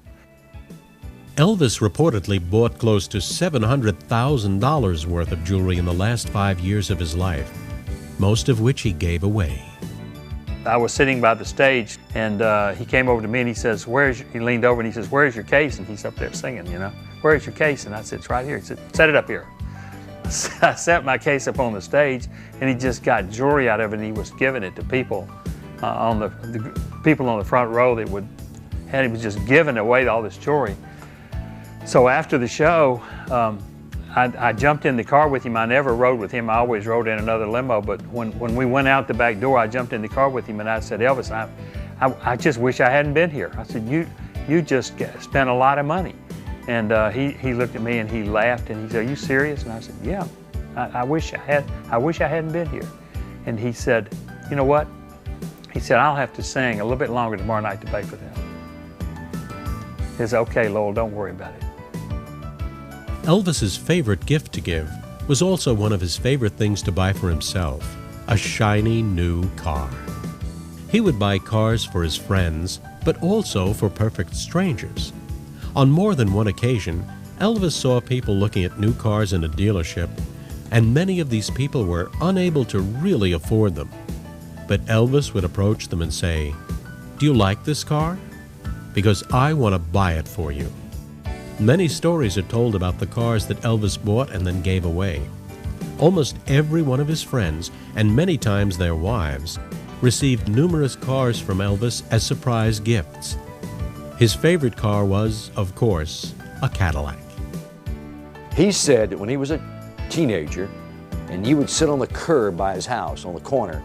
F: Elvis reportedly bought close to $700,000 worth of jewelry in the last 5 years of his life, most of which he gave away.
A: I was sitting by the stage, and he came over to me and he says, he leaned over and he says, "Where's your case?" And he's up there singing, "Where's your case?" And I said, "It's right here." He said, "Set it up here." I set my case up on the stage, and he just got jewelry out of it, and he was giving it to people on the people on the front row that he was just giving away all this jewelry. So after the show, I jumped in the car with him. I never rode with him. I always rode in another limo. But when we went out the back door, I jumped in the car with him, and I said, "Elvis, I just wish I hadn't been here." I said, "You just spent a lot of money." And he looked at me and he laughed and he said, "Are you serious?" And I said, "Yeah. I wish I hadn't been here." And he said, "You know what?" He said, "I'll have to sing a little bit longer tomorrow night to pay for that." He said, "Okay, Lowell, don't worry about it."
F: Elvis's favorite gift to give was also one of his favorite things to buy for himself, a shiny new car. He would buy cars for his friends, but also for perfect strangers. On more than one occasion, Elvis saw people looking at new cars in a dealership, and many of these people were unable to really afford them. But Elvis would approach them and say, "Do you like this car? Because I want to buy it for you." Many stories are told about the cars that Elvis bought and then gave away. Almost every one of his friends, and many times their wives, received numerous cars from Elvis as surprise gifts. His favorite car was, of course, a Cadillac.
B: He said that when he was a teenager, and he would sit on the curb by his house on the corner,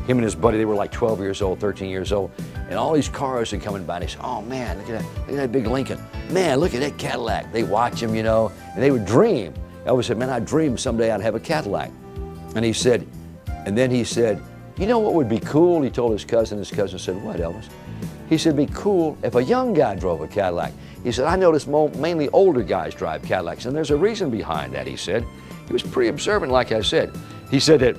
B: him and his buddy, they were like 12 years old, 13 years old, and all these cars would come by, and they said, oh man, look at that big Lincoln. Man, look at that Cadillac. They watch him, you know, and they would dream. Elvis said, man, I dreamed someday I'd have a Cadillac. And he said, you know what would be cool? He told his cousin said, what, Elvis? He said, it'd be cool if a young guy drove a Cadillac. He said, I noticed mainly older guys drive Cadillacs, and there's a reason behind that, he said. He was pretty observant, like I said. He said that,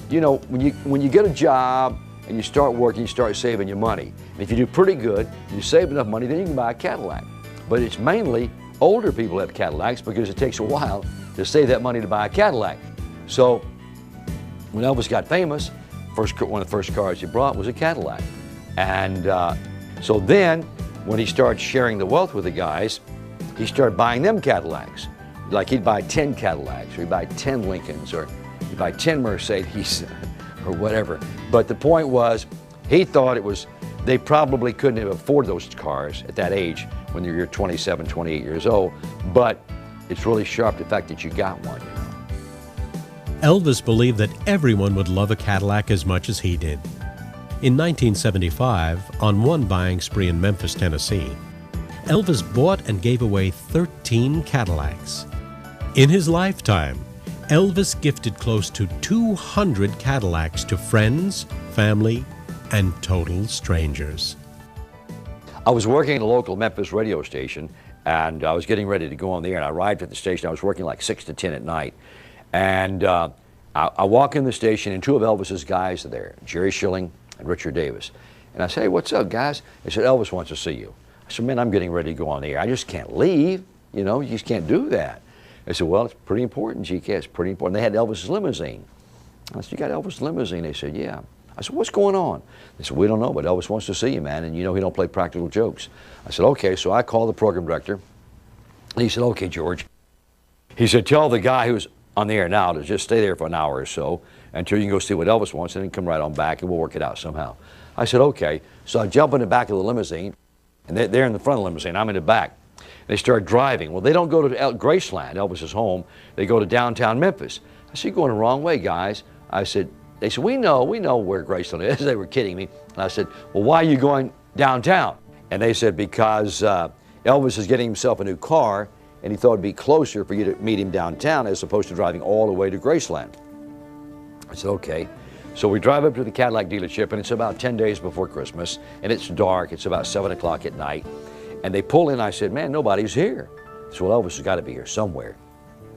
B: you know, when you get a job and you start working, you start saving your money. And if you do pretty good, you save enough money, then you can buy a Cadillac. But it's mainly older people have Cadillacs because it takes a while to save that money to buy a Cadillac. So when Elvis got famous, one of the first cars he brought was a Cadillac. And so then, when he started sharing the wealth with the guys, he started buying them Cadillacs. Like he'd buy 10 Cadillacs, or he'd buy 10 Lincolns, or he'd buy 10 Mercedes, or whatever. But the point was, he thought they probably couldn't have afforded those cars at that age when you're 27, 28 years old. But it's really sharp, the fact that you got one.
F: Elvis believed that everyone would love a Cadillac as much as he did. In 1975, on one buying spree in Memphis, Tennessee, Elvis bought and gave away 13 Cadillacs. In his lifetime, Elvis gifted close to 200 Cadillacs to friends, family, and total strangers.
B: I was working at a local Memphis radio station, and I was getting ready to go on the air, and I arrived at the station. I was working like 6 to 10 at night, and I walk in the station, and two of Elvis's guys are there, Jerry Schilling and Richard Davis. And I say, hey, what's up, guys? They said, Elvis wants to see you. I said, man, I'm getting ready to go on the air. I just can't leave. You know, you just can't do that. They said, well, it's pretty important, GK. It's pretty important. They had Elvis's limousine. I said, you got Elvis' limousine? They said, yeah. I said, what's going on? They said, we don't know, but Elvis wants to see you, man, and you know he don't play practical jokes. I said, okay. So I called the program director, and he said, okay, George. He said, tell the guy who's on the air now to just stay there for an hour or so until you can go see what Elvis wants, and then come right on back, and we'll work it out somehow. I said, okay. So I jump in the back of the limousine, and they're in the front of the limousine. I'm in the back. They start driving. Well, they don't go to Graceland, Elvis's home. They go to downtown Memphis. I said, you're going the wrong way, guys. I said, they said, we know where Graceland is. They were kidding me. And I said, well, why are you going downtown? And they said, because Elvis is getting himself a new car, and he thought it'd be closer for you to meet him downtown as opposed to driving all the way to Graceland. I said, okay. So we drive up to the Cadillac dealership, and it's about 10 days before Christmas, and it's dark. It's about 7 o'clock at night. And they pull in. I said, man, nobody's here. They said, well, Elvis has got to be here somewhere.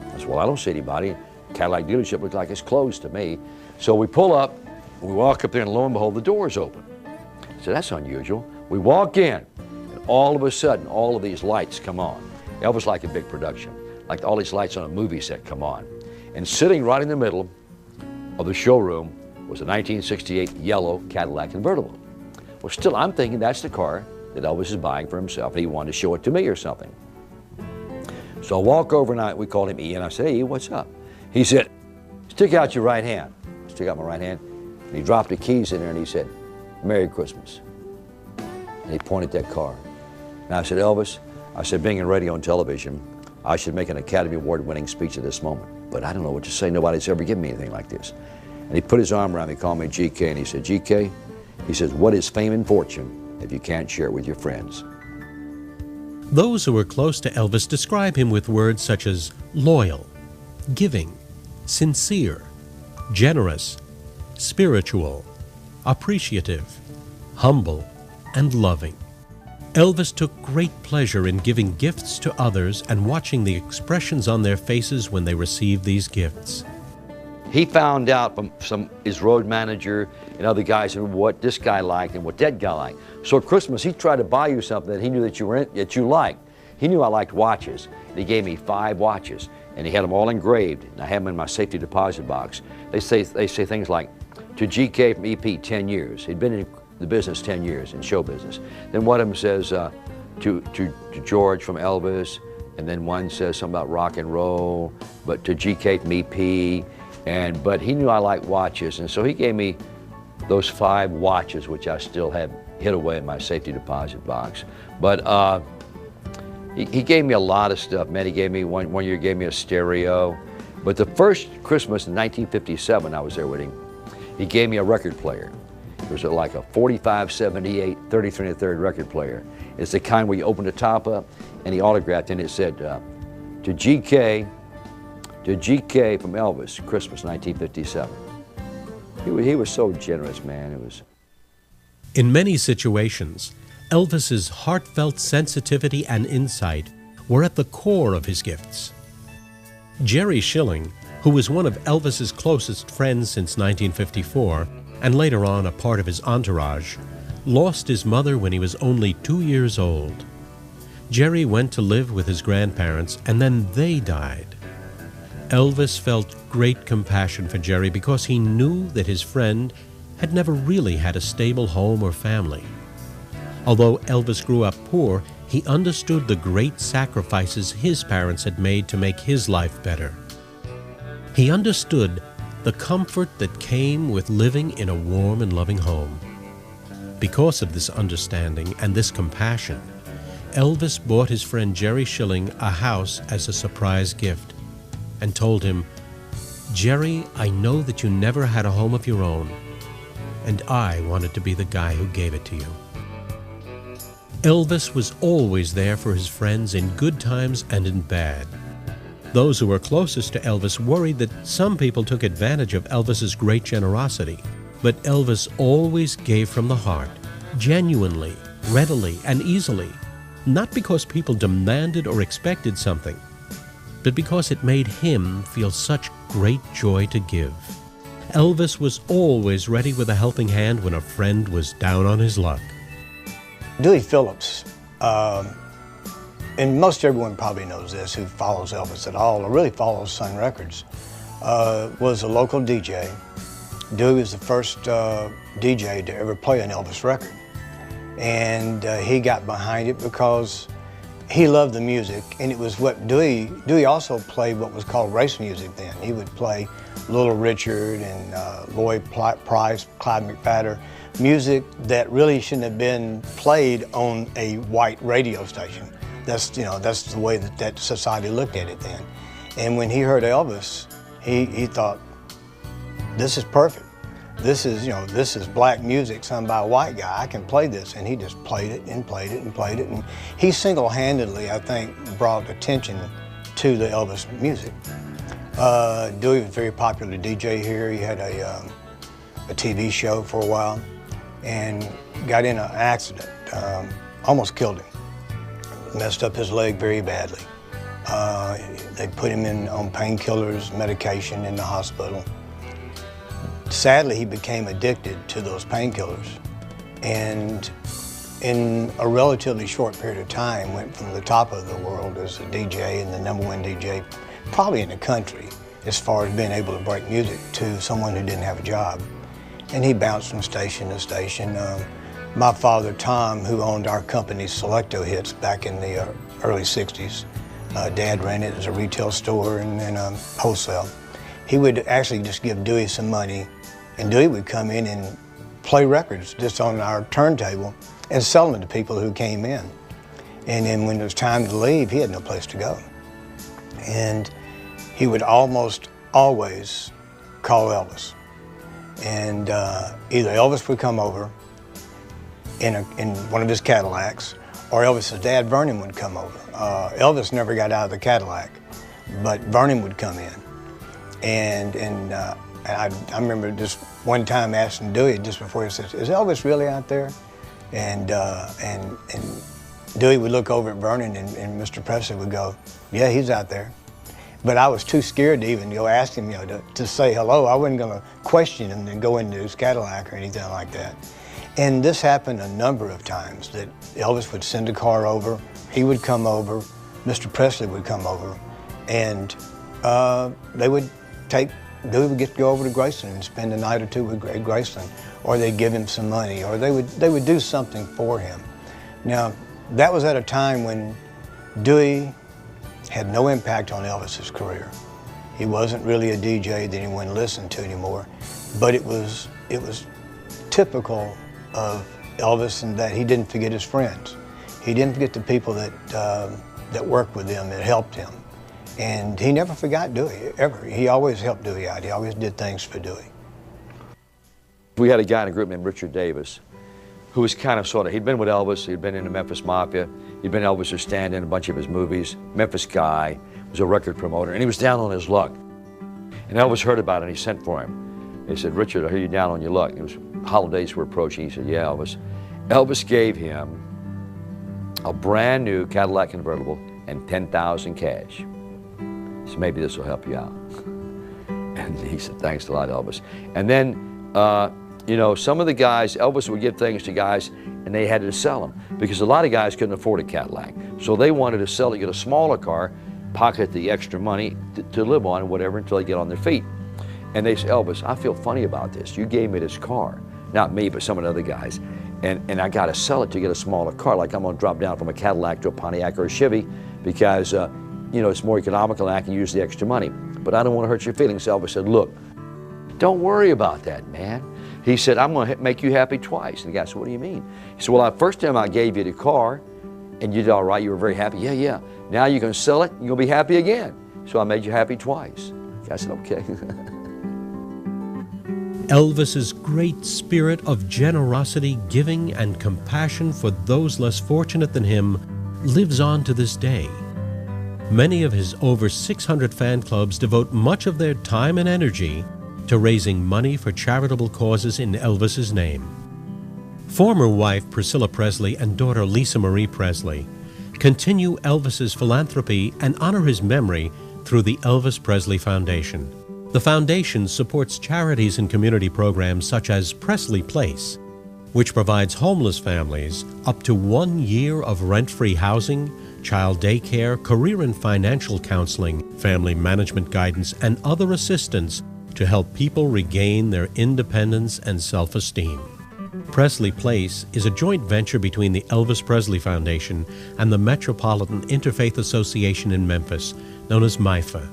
B: I said, well, I don't see anybody. Cadillac dealership looks like it's closed to me. So we pull up, we walk up there, and lo and behold, the door's open. I said, that's unusual. We walk in, and all of a sudden, all of these lights come on. Elvis like a big production, like all these lights on a movie set come on. And sitting right in the middle of the showroom was a 1968 yellow Cadillac convertible. Well, still, I'm thinking that's the car that Elvis is buying for himself, and he wanted to show it to me or something. So I walk over, and we called him E, and I said, hey, E, what's up? He said, stick out your right hand. Stick out my right hand. And he dropped the keys in there, and he said, Merry Christmas. And he pointed that car. And I said, Elvis, I said, being in radio and television, I should make an Academy Award-winning speech at this moment. But I don't know what to say. Nobody's ever given me anything like this. And he put his arm around me, called me GK, and he said, GK, he says, what is fame and fortune if you can't share it with your friends?
F: Those who were close to Elvis describe him with words such as loyal, giving, sincere, generous, spiritual, appreciative, humble, and loving. Elvis took great pleasure in giving gifts to others and watching the expressions on their faces when they received these gifts.
B: He found out from his road manager and other guys what this guy liked and what that guy liked. So at Christmas, he tried to buy you something that he knew that you liked. He knew I liked watches. And he gave me 5 watches, and he had them all engraved. And I have them in my safety deposit box. They say things like, to GK from EP, 10 years. He'd been in the business 10 years, in show business. Then one of them says to George from Elvis, and then one says something about rock and roll, but to GK from EP. But he knew I liked watches, and so he gave me those 5 watches, which I still have hid away in my safety deposit box. But he gave me a lot of stuff, man. He gave me, one year he gave me a stereo. But the first Christmas in 1957, I was there with him, he gave me a record player. It was like a 4578 33 1/3 record player. It's the kind where you open the top up, and he autographed, and it said, to GK from Elvis, Christmas 1957. He was so generous, man. It was.
F: In many situations, Elvis's heartfelt sensitivity and insight were at the core of his gifts. Jerry Schilling, who was one of Elvis's closest friends since 1954, and later on a part of his entourage, lost his mother when he was only 2 years old. Jerry went to live with his grandparents, and then they died. Elvis felt great compassion for Jerry because he knew that his friend had never really had a stable home or family. Although Elvis grew up poor, he understood the great sacrifices his parents had made to make his life better. He understood the comfort that came with living in a warm and loving home. Because of this understanding and this compassion, Elvis bought his friend Jerry Schilling a house as a surprise gift and told him, "Jerry, I know that you never had a home of your own, and I wanted to be the guy who gave it to you." Elvis was always there for his friends in good times and in bad. Those who were closest to Elvis worried that some people took advantage of Elvis's great generosity, but Elvis always gave from the heart, genuinely, readily, and easily, not because people demanded or expected something, but because it made him feel such great joy to give. Elvis was always ready with a helping hand when a friend was down on his luck.
C: Dewey Phillips, and most everyone probably knows this who follows Elvis at all, or really follows Sun Records, was a local DJ. Dewey was the first DJ to ever play an Elvis record. And he got behind it because he loved the music, and it was what Dewey also played what was called race music then. He would play Little Richard and Lloyd Price, Clyde McPhatter, music that really shouldn't have been played on a white radio station. That's the way that society looked at it then. And when he heard Elvis, he thought, this is perfect. This is black music sung by a white guy. I can play this. And he just played it and played it and played it. And he single-handedly, I think, brought attention to the Elvis music. Dewey was a very popular DJ here. He had a TV show for a while and got in an accident, almost killed him. Messed up his leg very badly. They put him on painkillers, medication in the hospital. Sadly, he became addicted to those painkillers, and in a relatively short period of time went from the top of the world as a DJ and the #1 DJ probably in the country as far as being able to break music to someone who didn't have a job. And he bounced from station to station. My father, Tom, who owned our company, Selecto Hits, back in the early 60s, Dad ran it as a retail store and wholesale. He would actually just give Dewey some money, and Dewey would come in and play records just on our turntable and sell them to people who came in. And then when it was time to leave, he had no place to go. And he would almost always call Elvis. And either Elvis would come over in one of his Cadillacs, or Elvis's dad, Vernon, would come over. Elvis never got out of the Cadillac, but Vernon would come in. And I remember just one time asking Dewey just before, he said, "Is Elvis really out there?" And Dewey would look over at Vernon, and Mr. Presley would go, "Yeah, he's out there." But I was too scared to even go ask him, to say hello. I wasn't going to question him and go into his Cadillac or anything like that. And this happened a number of times, that Elvis would send a car over, he would come over, Mr. Presley would come over, and Dewey would get to go over to Graceland and spend a night or two with Graceland, or they'd give him some money, or they would do something for him. Now, that was at a time when Dewey had no impact on Elvis's career. He wasn't really a DJ that anyone listened to anymore, but it was typical of Elvis in that he didn't forget his friends. He didn't forget the people that worked with him, that helped him. And he never forgot Dewey, ever. He always helped Dewey out. He always did things for Dewey.
B: We had a guy in a group named Richard Davis, who was kind of sort of, he'd been with Elvis, he'd been in the Memphis Mafia, he'd been Elvis' stand-in in a bunch of his movies, Memphis guy, was a record promoter, and he was down on his luck. And Elvis heard about it and he sent for him. He said, "Richard, I hear you down on your luck." It was holidays were approaching. He said, "Yeah, Elvis." Elvis gave him a brand new Cadillac convertible and $10,000 cash. So maybe this will help you out. And he said, "Thanks a lot, Elvis." And then, you know, some of the guys, Elvis would give things to guys and they had to sell them because a lot of guys couldn't afford a Cadillac. So they wanted to sell it, get a smaller car, pocket the extra money to live on, whatever, until they get on their feet. And they said, "Elvis, I feel funny about this. You gave me this car." Not me, but some of the other guys. And I got to sell it to get a smaller car. Like I'm going to drop down from a Cadillac to a Pontiac or a Chevy because, you know, it's more economical and I can use the extra money. But I don't want to hurt your feelings. Elvis said, "Look, don't worry about that, man." He said, "I'm going to make you happy twice." And the guy said, "What do you mean?" He said, "Well, the first time I gave you the car and you did all right, you were very happy." "Yeah. Now you're going to sell it and you'll be happy again. So I made you happy twice." The guy said, "Okay."
F: Elvis's great spirit of generosity, giving, and compassion for those less fortunate than him lives on to this day. Many of his over 600 fan clubs devote much of their time and energy to raising money for charitable causes in Elvis's name. Former wife Priscilla Presley and daughter Lisa Marie Presley continue Elvis's philanthropy and honor his memory through the Elvis Presley Foundation. The foundation supports charities and community programs such as Presley Place, which provides homeless families up to 1 year of rent-free housing, child daycare, career and financial counseling, family management guidance, and other assistance to help people regain their independence and self-esteem. Presley Place is a joint venture between the Elvis Presley Foundation and the Metropolitan Interfaith Association in Memphis, known as MIFA.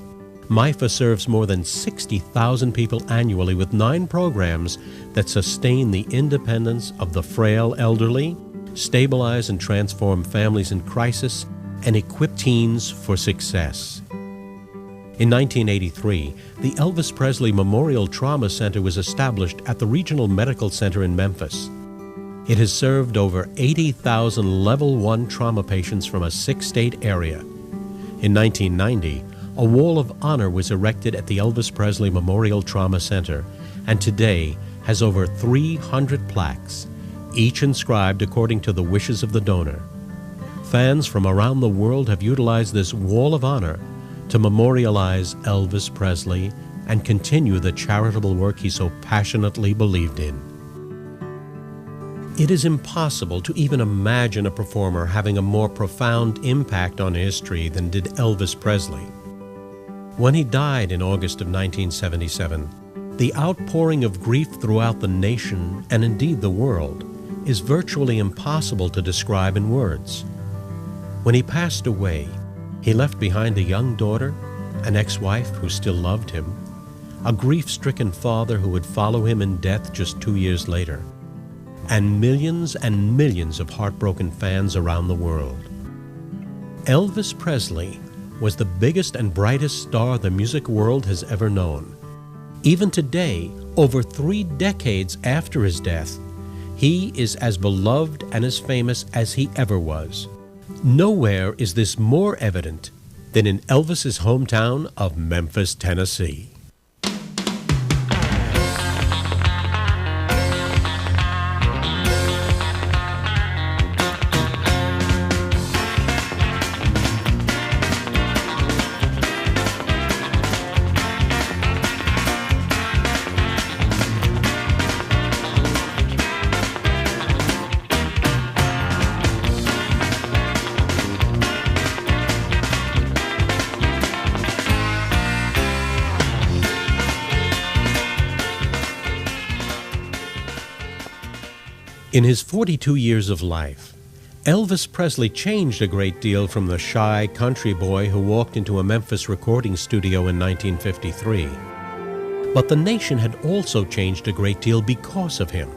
F: MIFA serves more than 60,000 people annually with 9 programs that sustain the independence of the frail elderly, stabilize and transform families in crisis, and equip teens for success. In 1983, the Elvis Presley Memorial Trauma Center was established at the Regional Medical Center in Memphis. It has served over 80,000 Level 1 trauma patients from a 6-state area. In 1990, a wall of honor was erected at the Elvis Presley Memorial Trauma Center, and today has over 300 plaques, each inscribed according to the wishes of the donor. Fans from around the world have utilized this wall of honor to memorialize Elvis Presley and continue the charitable work he so passionately believed in. It is impossible to even imagine a performer having a more profound impact on history than did Elvis Presley. When he died in August of 1977, the outpouring of grief throughout the nation, and indeed the world, is virtually impossible to describe in words. When he passed away, he left behind a young daughter, an ex-wife who still loved him, a grief-stricken father who would follow him in death just 2 years later, and millions of heartbroken fans around the world. Elvis Presley was the biggest and brightest star the music world has ever known. Even today, over 3 decades after his death, he is as beloved and as famous as he ever was. Nowhere is this more evident than in Elvis's hometown of Memphis, Tennessee. In his 42 years of life, Elvis Presley changed a great deal from the shy country boy who walked into a Memphis recording studio in 1953. But the nation had also changed a great deal because of him.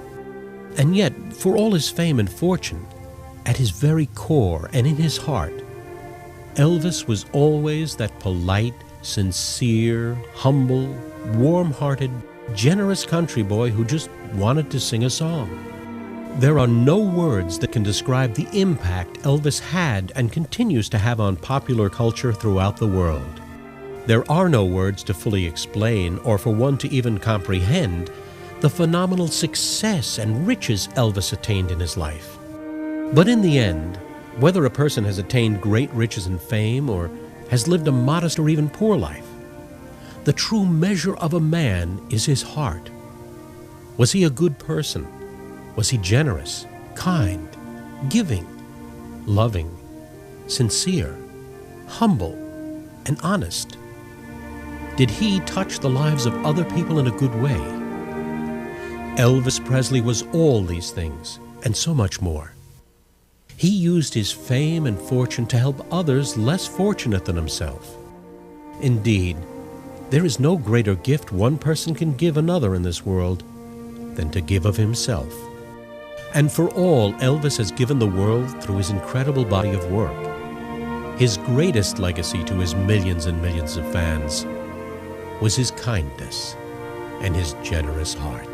F: And yet, for all his fame and fortune, at his very core and in his heart, Elvis was always that polite, sincere, humble, warm-hearted, generous country boy who just wanted to sing a song. There are no words that can describe the impact Elvis had and continues to have on popular culture throughout the world. There are no words to fully explain or for one to even comprehend the phenomenal success and riches Elvis attained in his life. But in the end, whether a person has attained great riches and fame or has lived a modest or even poor life, the true measure of a man is his heart. Was he a good person? Was he generous, kind, giving, loving, sincere, humble, and honest? Did he touch the lives of other people in a good way? Elvis Presley was all these things and so much more. He used his fame and fortune to help others less fortunate than himself. Indeed, there is no greater gift one person can give another in this world than to give of himself. And for all Elvis has given the world through his incredible body of work, his greatest legacy to his millions and millions of fans was his kindness and his generous heart.